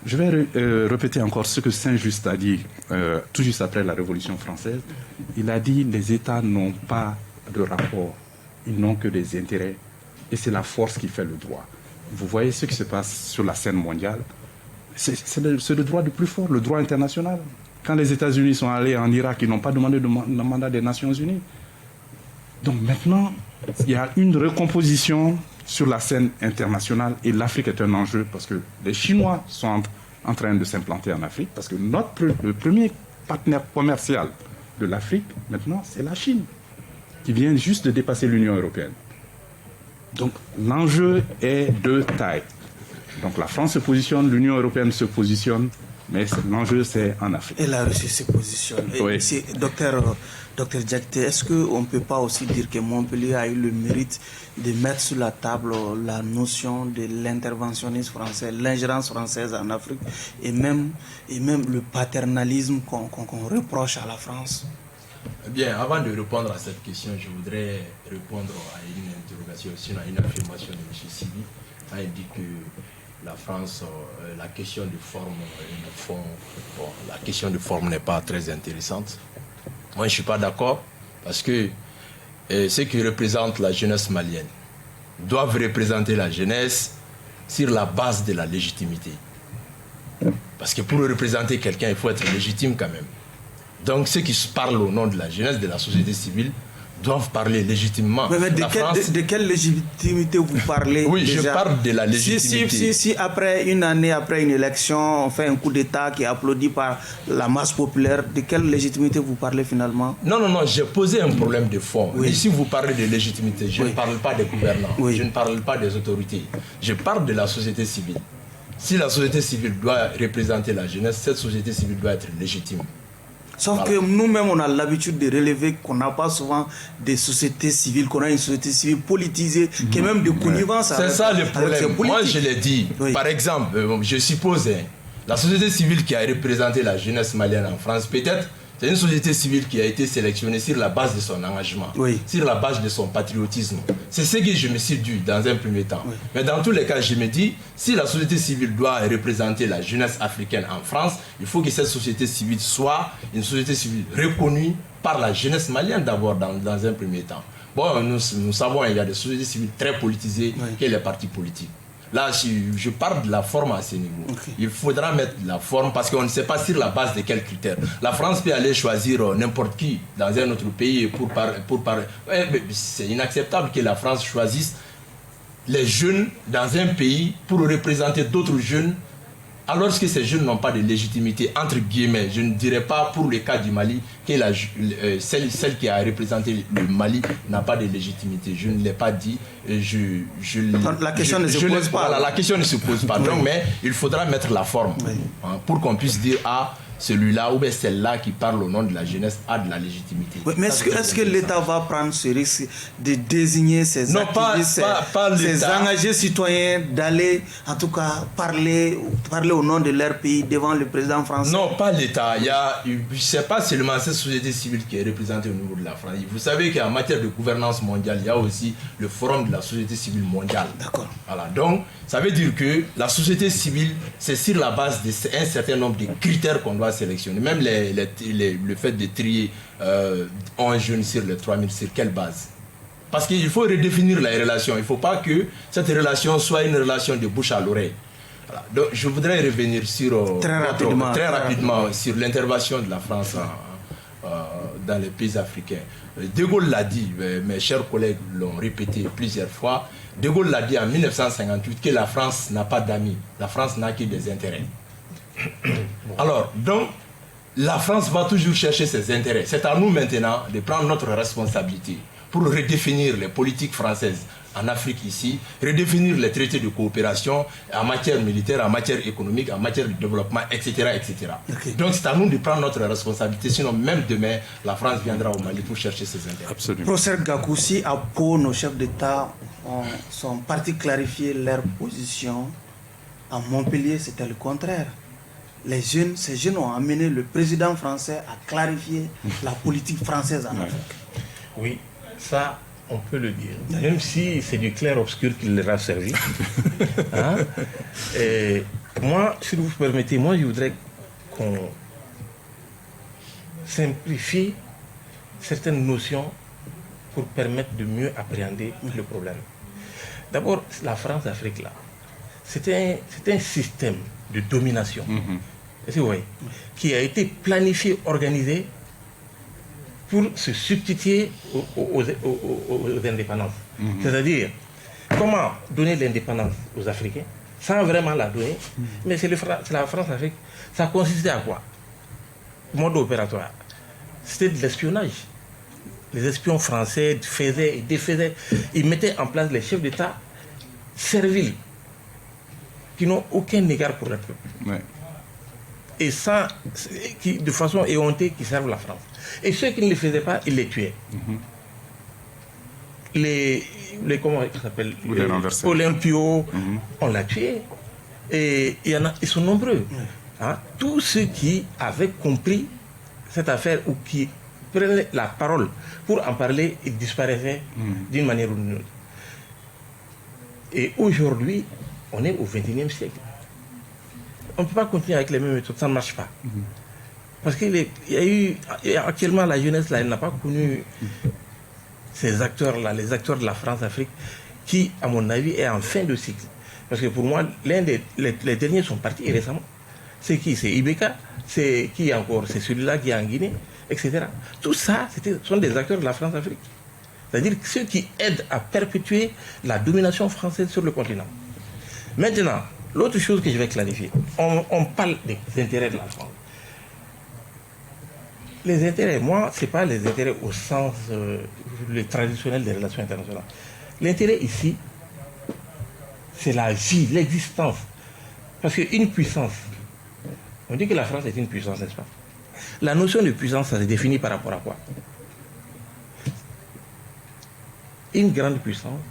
Je vais répéter encore ce que Saint-Just a dit tout juste après la Révolution française. Il a dit, les États n'ont pas de rapport, ils n'ont que des intérêts, et c'est la force qui fait le droit. Vous voyez ce qui se passe sur la scène mondiale. C'est le droit du plus fort, le droit international. Quand les États-Unis sont allés en Irak, ils n'ont pas demandé le mandat des Nations Unies. Donc maintenant, il y a une recomposition sur la scène internationale, et l'Afrique est un enjeu parce que les Chinois sont en train de s'implanter en Afrique, parce que le premier partenaire commercial de l'Afrique, maintenant, c'est la Chine, qui vient juste de dépasser l'Union européenne. Donc l'enjeu est de taille. Donc la France se positionne, l'Union européenne se positionne, mais l'enjeu c'est en Afrique. Et la Russie se positionne. Oui. Docteur Diakité, est-ce qu'on ne peut pas aussi dire que Montpellier a eu le mérite de mettre sur la table la notion de l'interventionnisme français, l'ingérence française en Afrique, et même le paternalisme qu'on reproche à la France? Bien, avant de répondre à cette question, je voudrais répondre à une interrogation, sinon à une affirmation de M. Sibi. Il dit que la France, la question de forme, la question de forme n'est pas très intéressante. Moi, je ne suis pas d'accord, parce que ce qui représente la jeunesse malienne, doivent représenter la jeunesse sur la base de la légitimité. Parce que pour représenter quelqu'un, il faut être légitime quand même. Donc ceux qui parlent au nom de la jeunesse, de la société civile, doivent parler légitimement. Mais de quelle légitimité vous parlez? Oui, déjà? Je parle de la légitimité. Si après une année, après une élection, on fait un coup d'État qui est applaudi par la masse populaire, de quelle légitimité vous parlez finalement? Non, j'ai posé un problème de fond. Oui. Mais si vous parlez de légitimité, je ne parle pas des gouvernants, je ne parle pas des autorités. Je parle de la société civile. Si la société civile doit représenter la jeunesse, cette société civile doit être légitime. Sauf que nous-mêmes, on a l'habitude de relever qu'on n'a pas souvent des sociétés civiles, qu'on a une société civile politisée, qui est même de connivence. C'est ça le problème. Moi, je l'ai dit. Oui. Par exemple, je suppose, la société civile qui a représenté la jeunesse malienne en France, peut-être, c'est une société civile qui a été sélectionnée sur la base de son engagement, sur la base de son patriotisme. C'est ce que je me suis dit dans un premier temps. Oui. Mais dans tous les cas, je me dis, si la société civile doit représenter la jeunesse africaine en France, il faut que cette société civile soit une société civile reconnue par la jeunesse malienne d'abord dans un premier temps. Bon, nous savons qu'il y a des sociétés civiles très politisées que les partis politiques. Là, je parle de la forme à ce niveau. Okay. Il faudra mettre la forme parce qu'on ne sait pas sur la base de quels critères. La France peut aller choisir n'importe qui dans un autre pays pour parler. C'est inacceptable que la France choisisse les jeunes dans un pays pour représenter d'autres jeunes alors que ces jeunes n'ont pas de légitimité, entre guillemets. Je ne dirais pas pour le cas du Mali que celle qui a représenté le Mali n'a pas de légitimité. Je ne l'ai pas dit. La question ne se pose pas. Voilà, la question ne se pose pas. Donc, mais il faudra mettre la forme pour qu'on puisse dire celui-là ou bien celle-là qui parle au nom de la jeunesse a de la légitimité. Oui, mais est-ce que l'État va prendre ce risque de désigner ces activistes, ces engagés citoyens, d'aller en tout cas parler au nom de leur pays devant le président français? Non, pas l'État. Ce n'est pas seulement cette société civile qui est représentée au niveau de la France. Vous savez qu'en matière de gouvernance mondiale, il y a aussi le forum de la société civile mondiale. D'accord. Voilà. Donc, ça veut dire que la société civile, c'est sur la base d'un certain nombre de critères qu'on doit sélectionner. Même le fait de trier 11 jeunes sur les 3000, sur quelle base? Parce qu'il faut redéfinir la relation. Il ne faut pas que cette relation soit une relation de bouche à l'oreille. Voilà. Donc, je voudrais revenir sur très rapidement sur l'intervention de la France dans les pays africains. De Gaulle l'a dit, mes chers collègues l'ont répété plusieurs fois. De Gaulle l'a dit en 1958 que la France n'a pas d'amis, la France n'a que des intérêts. Alors, donc, la France va toujours chercher ses intérêts. C'est à nous maintenant de prendre notre responsabilité pour redéfinir les politiques françaises en Afrique ici, redéfinir les traités de coopération en matière militaire, en matière économique, en matière de développement, etc. etc. Okay. Donc c'est à nous de prendre notre responsabilité, sinon même demain, la France viendra au Mali pour chercher ses intérêts. Absolument. Professeur Gakoussi, à Pau, nos chefs d'État sont partis clarifier leur position. À Montpellier, c'était le contraire. Ces jeunes ont amené le président français à clarifier la politique française en Afrique. Oui, ça, on peut le dire. Même si c'est du clair-obscur qui leur a servi. Hein? Et moi, si vous permettez, je voudrais qu'on simplifie certaines notions pour permettre de mieux appréhender le problème. D'abord, la France-Afrique, là, c'était un système de domination, vous voyez, qui a été planifié, organisé pour se substituer aux indépendances. C'est-à-dire, comment donner l'indépendance aux Africains sans vraiment la donner, mais c'est la France-Afrique. Ça consistait à quoi? Mode opératoire. C'était de l'espionnage. Les espions français faisaient et défaisaient. Ils mettaient en place les chefs d'État serviles, qui n'ont aucun égard pour le peuple. Ouais. Et qui, de façon éhontée, qui servent la France. Et ceux qui ne le faisaient pas, ils les tuaient. Comment ils s'appellent? Olympio, on l'a tué. Et ils sont nombreux. Hein? Tous ceux qui avaient compris cette affaire ou qui prenaient la parole pour en parler, ils disparaissaient d'une manière ou d'une autre. Et aujourd'hui, on est au XXIe siècle. On ne peut pas continuer avec les mêmes méthodes, ça ne marche pas. Parce qu'il y a actuellement la jeunesse, là, elle n'a pas connu ces acteurs-là, les acteurs de la France-Afrique, qui, à mon avis, est en fin de cycle. Parce que pour moi, les derniers sont partis récemment. C'est qui? C'est Ibeka. C'est qui encore? C'est celui-là qui est en Guinée, etc. Tout ça, sont des acteurs de la France-Afrique. C'est-à-dire ceux qui aident à perpétuer la domination française sur le continent. Maintenant, l'autre chose que je vais clarifier, on parle des intérêts de la France. Les intérêts, moi, ce n'est pas les intérêts au sens le traditionnel des relations internationales. L'intérêt ici, c'est la vie, l'existence. Parce qu'une puissance, on dit que la France est une puissance, n'est-ce pas? La notion de puissance, ça se définit par rapport à quoi? Une grande puissance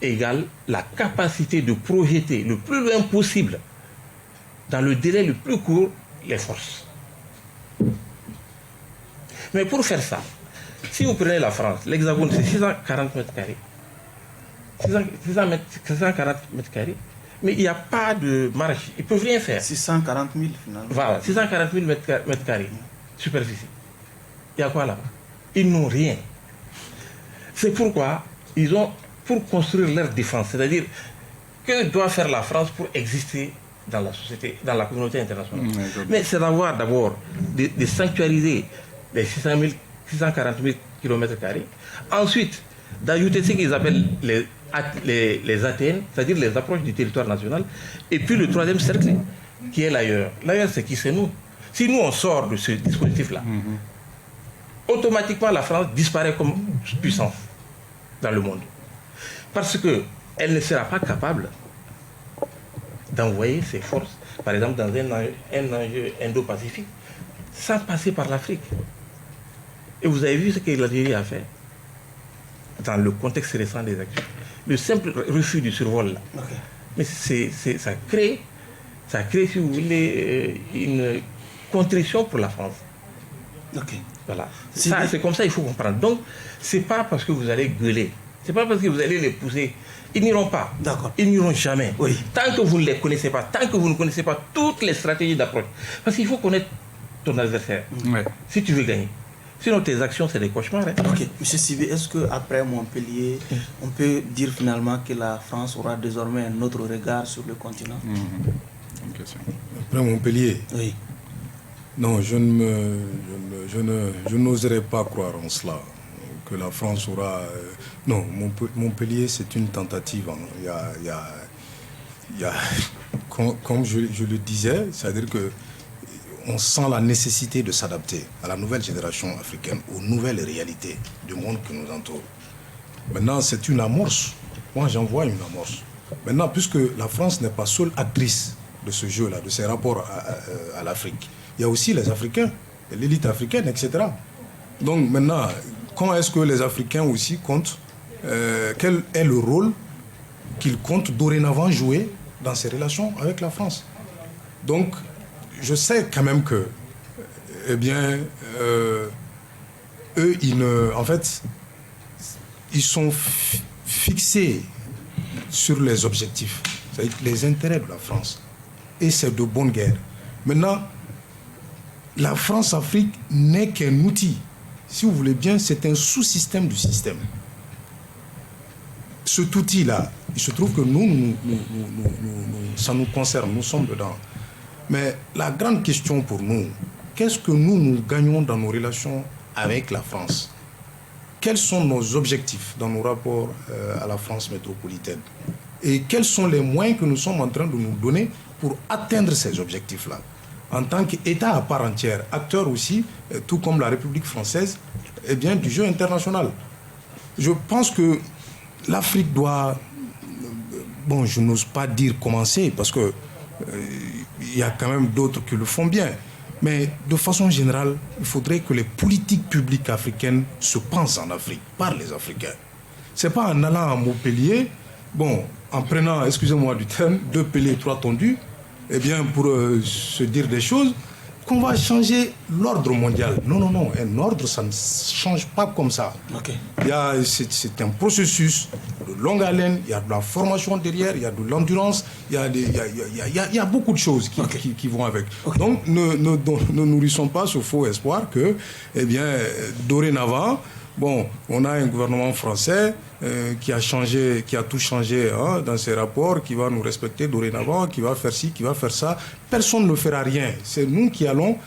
égale la capacité de projeter le plus loin possible, dans le délai le plus court, les forces. Mais pour faire ça, si vous prenez la France, l'Hexagone c'est 640 mètres carrés. 640 mètres carrés, mais il n'y a pas de marge. Ils ne peuvent rien faire. 640 000 finalement. Voilà, 640 000 mètres carrés, superficie. Il y a quoi là-bas? Ils n'ont rien. C'est pourquoi ils ont, pour construire leur défense, c'est-à-dire, que doit faire la France pour exister dans la société, dans la communauté internationale? Mais c'est d'avoir d'abord de sanctuariser les 640 000 km². Ensuite, d'ajouter ce qu'ils appellent les ATN, c'est-à-dire les approches du territoire national. Et puis le troisième cercle, qui est l'ailleurs. L'ailleurs, c'est qui? C'est nous. Si nous, on sort de ce dispositif-là, automatiquement, la France disparaît comme puissance dans le monde. Parce qu'elle ne sera pas capable d'envoyer ses forces, par exemple, dans un enjeu indo-pacifique, sans passer par l'Afrique. Et vous avez vu ce que l'Algérie a fait dans le contexte récent des actions. Le simple refus du survol, là. Okay. Mais ça crée, si vous voulez, une contrition pour la France. Okay. Voilà. C'est comme ça il faut comprendre. Donc, c'est pas parce que vous allez gueuler, c'est pas parce que vous allez les pousser. Ils n'iront pas. D'accord. Ils n'iront jamais. Oui. Tant que vous ne les connaissez pas, tant que vous ne connaissez pas toutes les stratégies d'approche. Parce qu'il faut connaître ton adversaire. Ouais. Si tu veux gagner. Sinon, tes actions, c'est des cauchemars. Hein. Ok. Monsieur Sibé, est-ce qu'après Montpellier, on peut dire finalement que la France aura désormais un autre regard sur le continent? Une question. Après Montpellier? Oui. Non, je n'oserais pas croire en cela. Que la France aura... non, Montpellier, c'est une tentative. Hein. Il y a comme je le disais, c'est-à-dire que on sent la nécessité de s'adapter à la nouvelle génération africaine, aux nouvelles réalités du monde qui nous entoure. Maintenant, c'est une amorce. Moi, j'en vois une amorce. Maintenant, puisque la France n'est pas seule actrice de ce jeu-là, de ces rapports à l'Afrique, il y a aussi les Africains, l'élite africaine, etc. Donc maintenant, comment est-ce que les Africains aussi comptent, quel est le rôle qu'ils comptent dorénavant jouer dans ces relations avec la France? Donc, je sais quand même que, eh bien, eux, en fait, ils sont fixés sur les objectifs, c'est-à-dire les intérêts de la France. Et c'est de bonne guerre. Maintenant, la France-Afrique n'est qu'un outil. Si vous voulez bien, c'est un sous-système du système. Cet outil-là, il se trouve que nous, ça nous concerne, nous sommes dedans. Mais la grande question pour nous, qu'est-ce que nous gagnons dans nos relations avec la France? Quels sont nos objectifs dans nos rapports à la France métropolitaine? Et quels sont les moyens que nous sommes en train de nous donner pour atteindre ces objectifs-là? En tant qu'État à part entière, acteur aussi, tout comme la République française, eh bien, du jeu international. Je pense que l'Afrique doit, bon, je n'ose pas dire commencer, parce que il y a quand même d'autres qui le font bien. Mais de façon générale, il faudrait que les politiques publiques africaines se pensent en Afrique, par les Africains. Ce n'est pas en allant à Montpellier, bon, en prenant, excusez-moi du terme, 2 pellets, 3 tondus, eh bien, pour se dire des choses, qu'on va changer l'ordre mondial. Non, non, non, un ordre, ça ne change pas comme ça. Okay. C'est un processus de longue haleine, il y a de la formation derrière, il y a de l'endurance, il y a beaucoup de choses qui vont avec. Okay. Donc, ne nourrissons pas ce faux espoir que, eh bien, dorénavant, Bon, on a un gouvernement français qui a tout changé dans ses rapports, qui va nous respecter dorénavant, qui va faire ci, qui va faire ça. Personne ne fera rien. C'est nous qui allons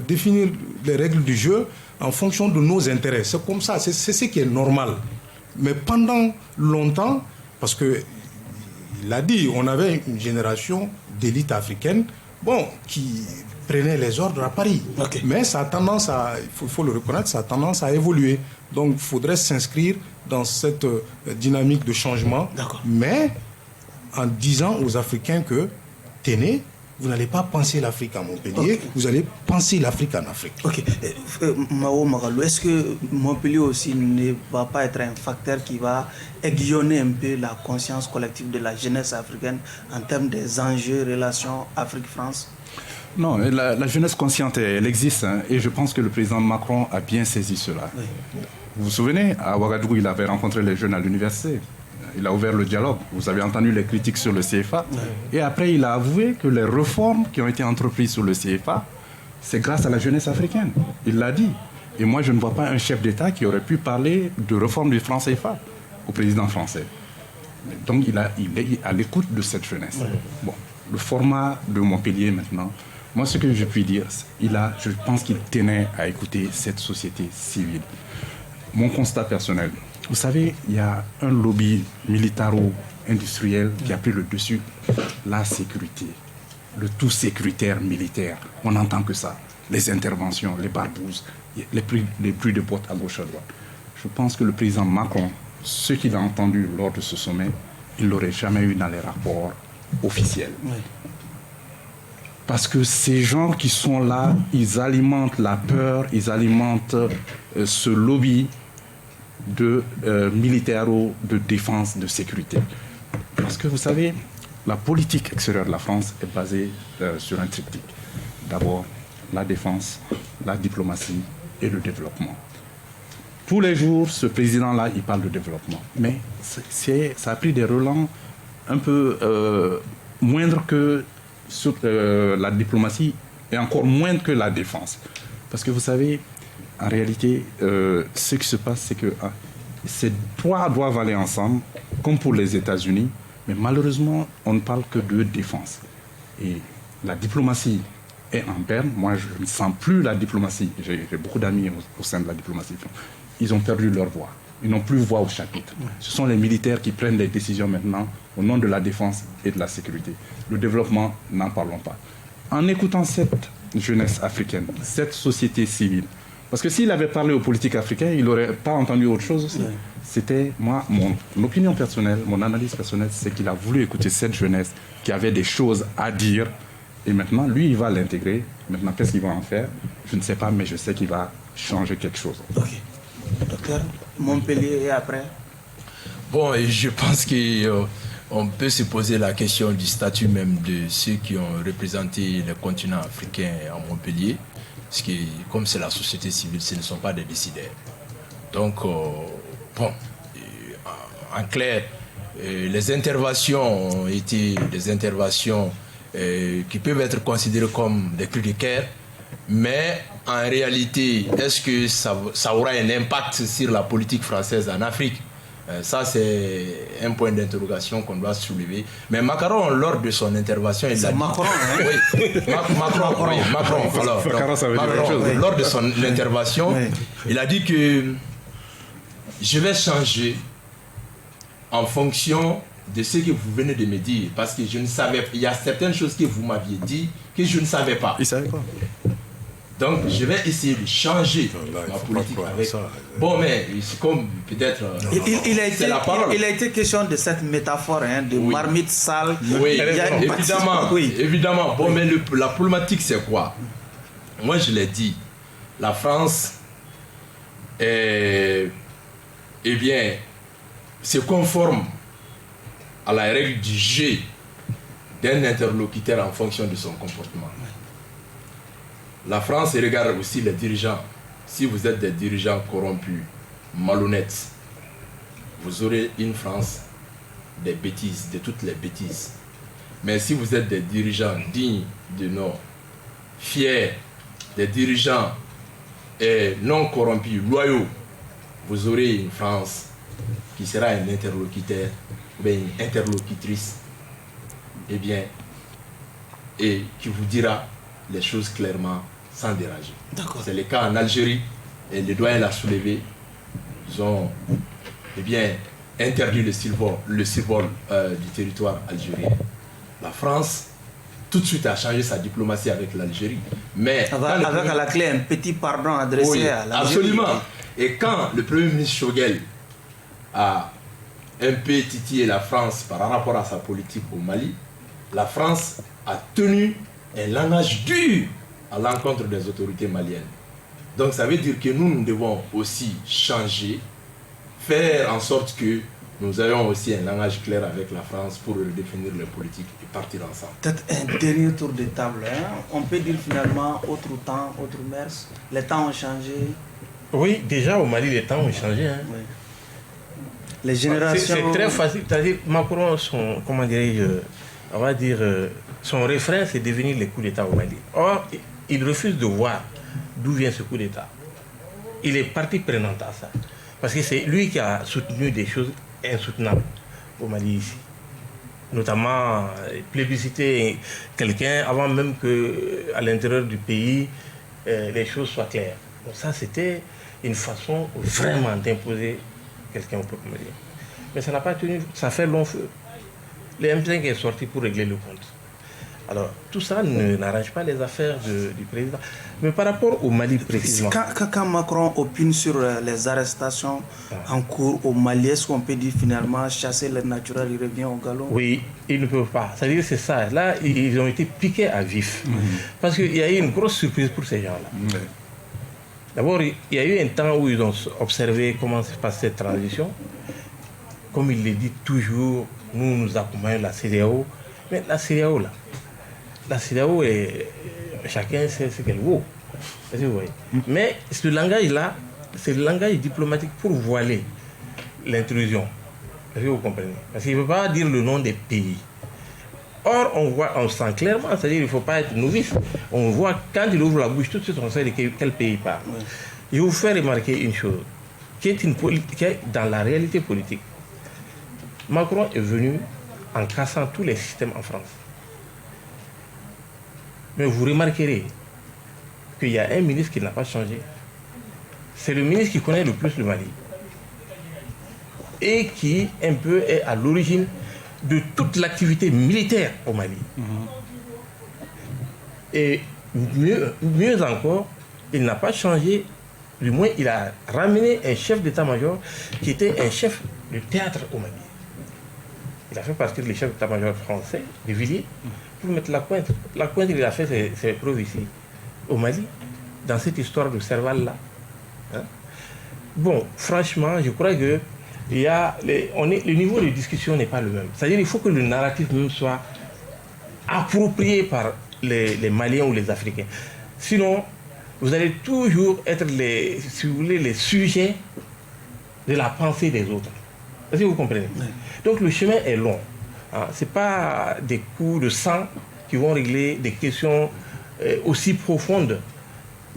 définir les règles du jeu en fonction de nos intérêts. C'est comme ça, c'est ce qui est normal. Mais pendant longtemps, parce que il l'a dit, on avait une génération d'élite africaine, qui prenait les ordres à Paris. Okay. Mais ça a tendance il faut le reconnaître, ça a tendance à évoluer. Donc il faudrait s'inscrire dans cette dynamique de changement. Mais en disant aux Africains que, tenez, vous n'allez pas penser l'Afrique à Montpellier, vous allez penser l'Afrique en Afrique. Ok. Mao Magalou, est-ce que Montpellier aussi ne va pas être un facteur qui va aiguillonner un peu la conscience collective de la jeunesse africaine en termes des enjeux, relations Afrique-France? Non, la jeunesse consciente, elle existe, et je pense que le président Macron a bien saisi cela. Oui. Vous vous souvenez, à Ouagadougou, il avait rencontré les jeunes à l'université. Il a ouvert le dialogue. Vous avez entendu les critiques sur le CFA. Oui. Et après, il a avoué que les réformes qui ont été entreprises sur le CFA, c'est grâce à la jeunesse africaine. Il l'a dit. Et moi, je ne vois pas un chef d'État qui aurait pu parler de réforme du franc CFA au président français. Donc, il est à l'écoute de cette jeunesse. Oui. Bon, le format de Montpellier maintenant, moi, ce que je puis dire, je pense qu'il tenait à écouter cette société civile. Mon constat personnel, vous savez, il y a un lobby militaro-industriel qui a pris le dessus. La sécurité, le tout sécuritaire militaire, on n'entend que ça. Les interventions, les barbouzes, les pluies de bottes à gauche à droite. Je pense que le président Macron, ce qu'il a entendu lors de ce sommet, il ne l'aurait jamais eu dans les rapports officiels. Oui. Parce que ces gens qui sont là, ils alimentent la peur, ils alimentent ce lobby de militaro, de défense, de sécurité. Parce que vous savez, la politique extérieure de la France est basée sur un triptyque. D'abord, la défense, la diplomatie et le développement. Tous les jours, ce président-là, il parle de développement. Mais ça a pris des relents un peu moindres que sur la diplomatie et encore moins que la défense. Parce que vous savez, en réalité, ce qui se passe, c'est que ces trois doivent aller ensemble, comme pour les États-Unis, mais malheureusement, on ne parle que de défense. Et la diplomatie est en berne. Moi, je ne sens plus la diplomatie. J'ai beaucoup d'amis au sein de la diplomatie. Ils ont perdu leur voix. Ils n'ont plus voix au chapitre. Ce sont les militaires qui prennent les décisions maintenant au nom de la défense et de la sécurité. Le développement, n'en parlons pas. En écoutant cette jeunesse africaine, cette société civile, parce que s'il avait parlé aux politiques africains, il n'aurait pas entendu autre chose aussi. Oui. C'était, moi, mon opinion personnelle, mon analyse personnelle, c'est qu'il a voulu écouter cette jeunesse qui avait des choses à dire. Et maintenant, lui, il va l'intégrer. Maintenant, qu'est-ce qu'il va en faire? Je ne sais pas, mais je sais qu'il va changer quelque chose. Ok. Docteur, Montpellier et après? Bon, je pense qu'on peut se poser la question du statut même de ceux qui ont représenté le continent africain à Montpellier. Parce que comme c'est la société civile, ce ne sont pas des décideurs. Donc, bon, en clair, les interventions ont été des interventions qui peuvent être considérées comme des cris de cœur, mais en réalité, est-ce que ça aura un impact sur la politique française en Afrique? Ça, c'est un point d'interrogation qu'on doit soulever. Mais Macron, lors de son intervention, il a dit... Macron, hein? Oui, Macron. Alors, Macron, lors de son intervention, oui, il a dit que je vais changer en fonction de ce que vous venez de me dire. Parce que je ne savais pas. Il y a certaines choses que vous m'aviez dit que je ne savais pas. Il savait quoi? Donc, je vais essayer de changer ma politique avec... Bon, mais c'est comme peut-être... Il a été question de cette métaphore, hein, de marmite sale. Oui, évidemment. Oui. Évidemment. Bon, mais la problématique, c'est quoi? Moi, je l'ai dit. La France, eh bien, se conforme à la règle du jeu d'un interlocuteur en fonction de son comportement. La France regarde aussi les dirigeants. Si vous êtes des dirigeants corrompus, malhonnêtes, vous aurez une France des bêtises, de toutes les bêtises. Mais si vous êtes des dirigeants dignes de nom, fiers, des dirigeants non corrompus, loyaux, vous aurez une France qui sera un interlocuteur, ou une interlocutrice, et qui vous dira les choses clairement, sans déranger. C'est le cas en Algérie, et le doyen l'a soulevé. Ils ont interdit le survol du territoire algérien. La France, tout de suite, a changé sa diplomatie avec l'Algérie. Mais avec à la clé un petit pardon adressé à l'Algérie. Absolument. Et quand le Premier ministre Choguel a un peu titillé la France par rapport à sa politique au Mali, la France a tenu un langage dur à l'encontre des autorités maliennes. Donc ça veut dire que nous devons aussi changer, faire en sorte que nous ayons aussi un langage clair avec la France pour définir les politiques et partir ensemble. Peut-être un dernier tour de table. On peut dire finalement autre temps, autre mœurs. Les temps ont changé. Oui, déjà au Mali, les temps ont changé. Oui. Les générations... C'est très facile. C'est-à-dire, Macron, son référent, c'est devenir les coups d'État au Mali. Or, il refuse de voir d'où vient ce coup d'État. Il est partie prenante à ça. Parce que c'est lui qui a soutenu des choses insoutenables au Mali ici. Notamment plébisciter quelqu'un avant même qu'à l'intérieur du pays, les choses soient claires. Donc ça, c'était une façon vraiment d'imposer quelqu'un au peuple malien. Mais ça n'a pas tenu, ça fait long feu. Le M5 est sorti pour régler le compte. Alors, tout ça n'arrange pas les affaires du président. Mais par rapport au Mali précisément... Quand Macron opine sur les arrestations en cours au Mali, est-ce qu'on peut dire finalement chasser le naturel, il revient au galop? Oui, ils ne peuvent pas. C'est-à-dire c'est ça. Là, ils ont été piqués à vif. Parce qu'il y a eu une grosse surprise pour ces gens-là. D'abord, il y a eu un temps où ils ont observé comment se passe cette transition. Comme il le dit toujours, nous accompagnons la CEDEAO. Mais la CEDEAO, là, la CEDEAO, chacun sait ce qu'elle vaut. Vous voyez. Mais ce langage-là, c'est le langage diplomatique pour voiler l'intrusion. Est-ce que vous comprenez? Parce qu'il ne veut pas dire le nom des pays. Or, on sent clairement, c'est-à-dire qu'il ne faut pas être novice. On voit, quand il ouvre la bouche, tout de suite, on sait de quel pays il parle. Je vais vous faire remarquer une chose, qui est dans la réalité politique. Macron est venu en cassant tous les systèmes en France. Mais vous remarquerez qu'il y a un ministre qui n'a pas changé. C'est le ministre qui connaît le plus le Mali. Et qui, un peu, est à l'origine de toute l'activité militaire au Mali. Et mieux encore, il n'a pas changé, du moins il a ramené un chef d'état-major qui était un chef de théâtre au Mali. Il a fait partie des chefs d'état-major français, de Villiers, pour mettre la pointe. La pointe, il a fait ses preuves ici, au Mali, dans cette histoire de Serval-là. Bon, franchement, je crois que le niveau de discussion n'est pas le même. C'est-à-dire qu'il faut que le narratif même soit approprié par les Maliens ou les Africains. Sinon, vous allez toujours être si vous voulez, les sujets de la pensée des autres. Est-ce que vous comprenez? Oui. Donc le chemin est long. Ce n'est pas des coups de sang qui vont régler des questions aussi profondes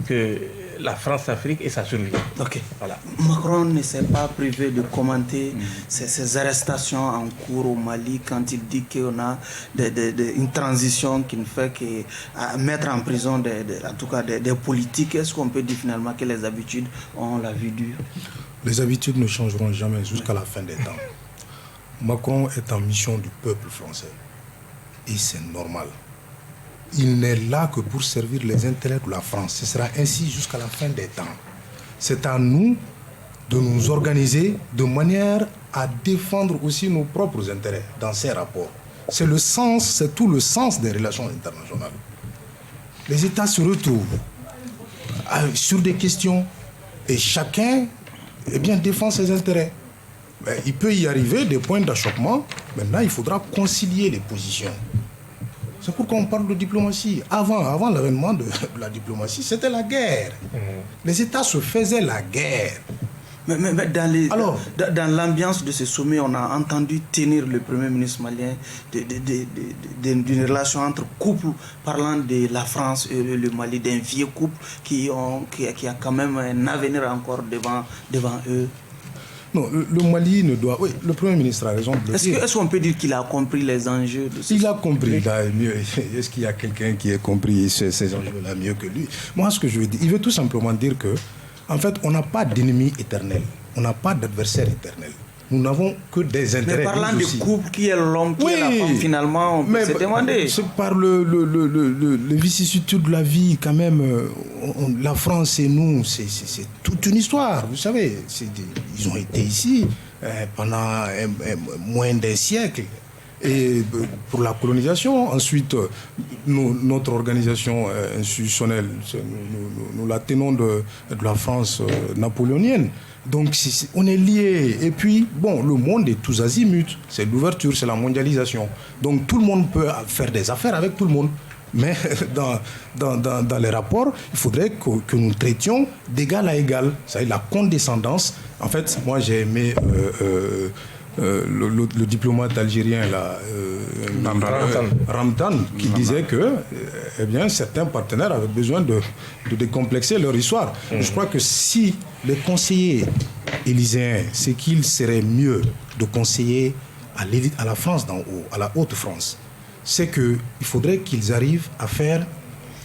que la France-Afrique et sa survie. Ok. Voilà. Macron ne s'est pas privé de commenter ces arrestations en cours au Mali quand il dit qu'on a une transition qui ne fait que mettre en prison en tout cas des politiques. Est-ce qu'on peut dire finalement que les habitudes ont la vie dure? Les habitudes ne changeront jamais jusqu'à la fin des temps. Macron est en mission du peuple français. Et c'est normal. Il n'est là que pour servir les intérêts de la France. Ce sera ainsi jusqu'à la fin des temps. C'est à nous de nous organiser de manière à défendre aussi nos propres intérêts dans ces rapports. C'est tout le sens des relations internationales. Les États se retrouvent sur des questions et chacun défend ses intérêts. Mais il peut y arriver des points d'achoppement. Maintenant, il faudra concilier les positions. C'est pourquoi on parle de diplomatie. Avant l'avènement de la diplomatie, c'était la guerre. Les États se faisaient la guerre. Mais dans l'ambiance de ce sommet, on a entendu tenir le Premier ministre malien d'une relation entre couples, parlant de la France et le Mali, d'un vieux couple qui a quand même un avenir encore devant eux. Non, le Mali ne doit... Oui, le Premier ministre a raison de le dire. Est-ce qu'on peut dire qu'il a compris les enjeux de ce... Il a compris. Est-ce qu'il y a quelqu'un qui a compris ces enjeux-là mieux que lui? Moi, ce que je veux dire, il veut tout simplement dire que, en fait, on n'a pas d'ennemi éternel. On n'a pas d'adversaire éternel. Nous n'avons que des intérêts. Mais parlant du couple, qui est l'homme, qui est la femme, finalement, on peut se demander. C'est par les vicissitudes de la vie, quand même, la France et nous, c'est toute une histoire. Vous savez, ils ont été ici pendant moins d'un siècle. Et pour la colonisation, ensuite, notre organisation institutionnelle, nous la tenons de la France napoléonienne. Donc on est liés. Et puis, bon, le monde est tous azimuts. C'est l'ouverture, c'est la mondialisation. Donc tout le monde peut faire des affaires avec tout le monde. Mais dans les rapports, il faudrait que nous traitions d'égal à égal. C'est-à-dire la condescendance. En fait, moi j'ai aimé... le diplomate algérien là, Ramdan, qui disait que certains partenaires avaient besoin de décomplexer leur histoire. Je crois que si les conseillers élyséens, c'est qu'il serait mieux de conseiller à la France d'en haut, à la Haute-France, c'est qu'il faudrait qu'ils arrivent à faire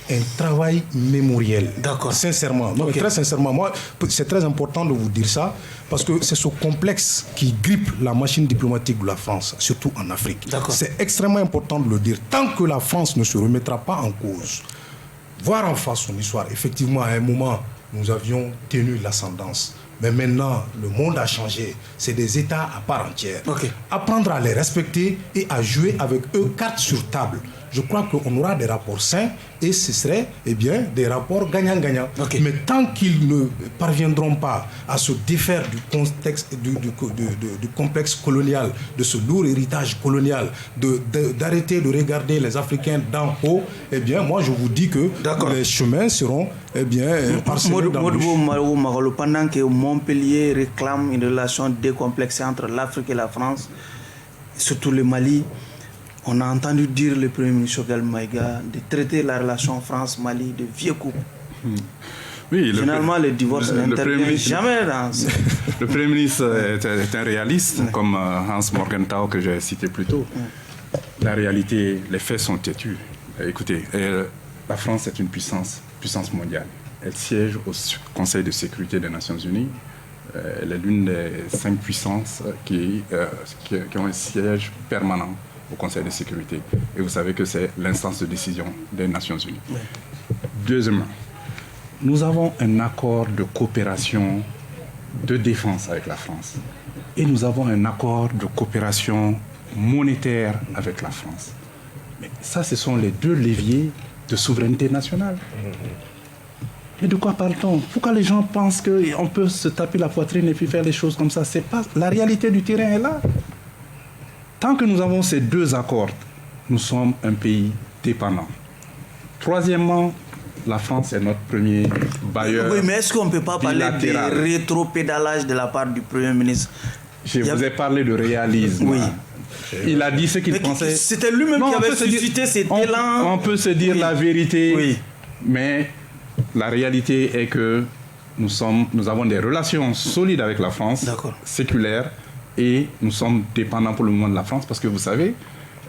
un travail mémoriel. D'accord. Sincèrement. Non, très sincèrement, moi, c'est très important de vous dire ça, parce que c'est ce complexe qui grippe la machine diplomatique de la France, surtout en Afrique. C'est extrêmement important de le dire. Tant que la France ne se remettra pas en cause, voir en face son histoire, effectivement, à un moment, nous avions tenu l'ascendance. Mais maintenant, le monde a changé. C'est des États à part entière. Apprendre à les respecter et à jouer avec eux, carte sur table. Je crois qu'on aura des rapports sains et ce serait des rapports gagnant-gagnant. Mais tant qu'ils ne parviendront pas à se défaire du contexte, du complexe colonial, de ce lourd héritage colonial, d'arrêter de regarder les Africains d'en haut, moi je vous dis que les chemins seront parsemés d'embûches. Pendant que Montpellier réclame une relation décomplexée entre l'Afrique et la France, surtout le Mali, on a entendu dire le Premier ministre Choguel Maïga de traiter la relation France-Mali de vieux couple. Oui, généralement, le divorce n'intervient jamais dans ce... Le Premier ministre est un réaliste, comme Hans Morgenthau que j'ai cité plus tôt. La réalité, les faits sont têtus. Écoutez, la France est une puissance mondiale. Elle siège au Conseil de sécurité des Nations Unies. Elle est l'une des 5 puissances qui ont un siège permanent au Conseil de sécurité. Et vous savez que c'est l'instance de décision des Nations Unies. Deuxièmement, nous avons un accord de coopération de défense avec la France. Et nous avons un accord de coopération monétaire avec la France. Mais ça, ce sont les 2 leviers de souveraineté nationale. Mais de quoi parle-t-on? Pourquoi les gens pensent qu'on peut se taper la poitrine et puis faire les choses comme ça? C'est pas... La réalité du terrain est là. Tant que nous avons ces 2 accords, nous sommes un pays dépendant. Troisièmement, la France est notre premier bailleur. Oui, mais est-ce qu'on ne peut pas parler de rétropédalage de la part du Premier ministre? Je vous ai parlé de réalisme. Oui. Il a dit ce qu'il pensait. C'était lui-même qui avait suscité cet élan. On peut se dire la vérité, mais la réalité est que nous avons des relations solides avec la France, séculaires, et nous sommes dépendants pour le moment de la France parce que vous savez,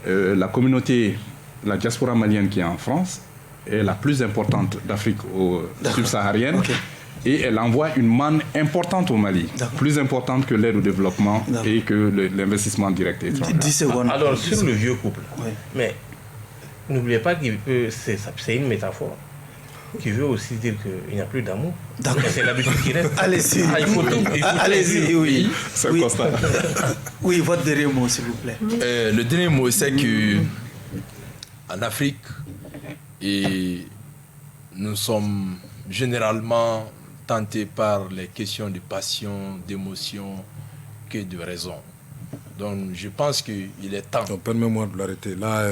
la communauté, la diaspora malienne qui est en France est la plus importante d'Afrique subsaharienne et elle envoie une manne importante au Mali, plus importante que l'aide au développement et que l'investissement direct étranger. 10 secondes. Alors sur le vieux couple, mais n'oubliez pas que c'est une métaphore qui veut aussi dire qu'il n'y a plus d'amour. C'est l'habitude qui reste. Allez-y. Allez-y, oui. C'est un constat. Oui, votre dernier mot, s'il vous plaît. Le dernier mot, c'est que en Afrique, nous sommes généralement tentés par les questions de passion, d'émotion, que de raison. Donc je pense qu'il est temps. Permets-moi de l'arrêter. Là,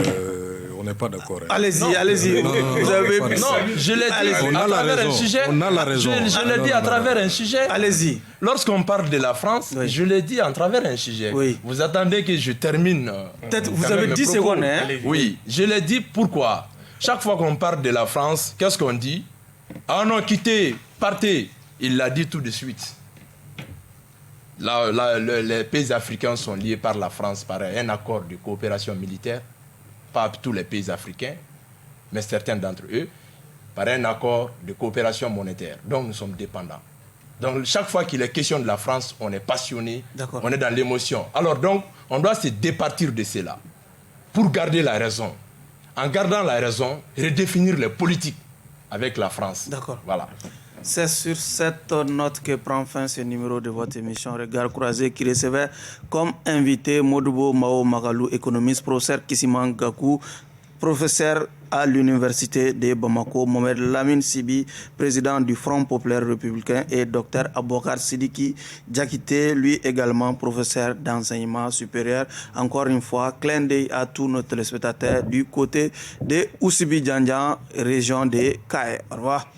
On n'est pas d'accord. Hein. Allez-y, allez-y. Vous avez... Non, je l'ai dit On à a la travers raison. un sujet. On a la raison. Je l'ai dit à travers un sujet. Allez-y. Lorsqu'on parle de la France, Oui. je l'ai dit à travers un sujet. Oui. Vous attendez que je termine. Peut-être vous quand avez même mes 10 propos. secondes. Hein? Oui, je l'ai dit pourquoi. Chaque fois qu'on parle de la France, qu'est-ce qu'on dit? Ah non, quittez, partez. Il l'a dit tout de suite. Les pays africains sont liés par la France par un accord de coopération militaire. Pas tous les pays africains, mais certains d'entre eux, par un accord de coopération monétaire. Donc nous sommes dépendants. Donc chaque fois qu'il est question de la France, on est passionné, on est dans l'émotion. Alors donc, on doit se départir de cela pour garder la raison. En gardant la raison, redéfinir les politiques avec la France. D'accord. Voilà. C'est sur cette note que prend fin ce numéro de votre émission Regard Croisé qui recevait comme invité Modoubo Mao Magalou, économiste, professeur Kissiman Gakou, professeur à l'université de Bamako, Mohamed Lamine Sibi, président du Front populaire républicain, et Dr Aboukar Sidiki Diakité, lui également professeur d'enseignement supérieur. Encore une fois, clin d'œil à tous nos téléspectateurs du côté de Oussibi Djanjan, région de Kaye. Au revoir.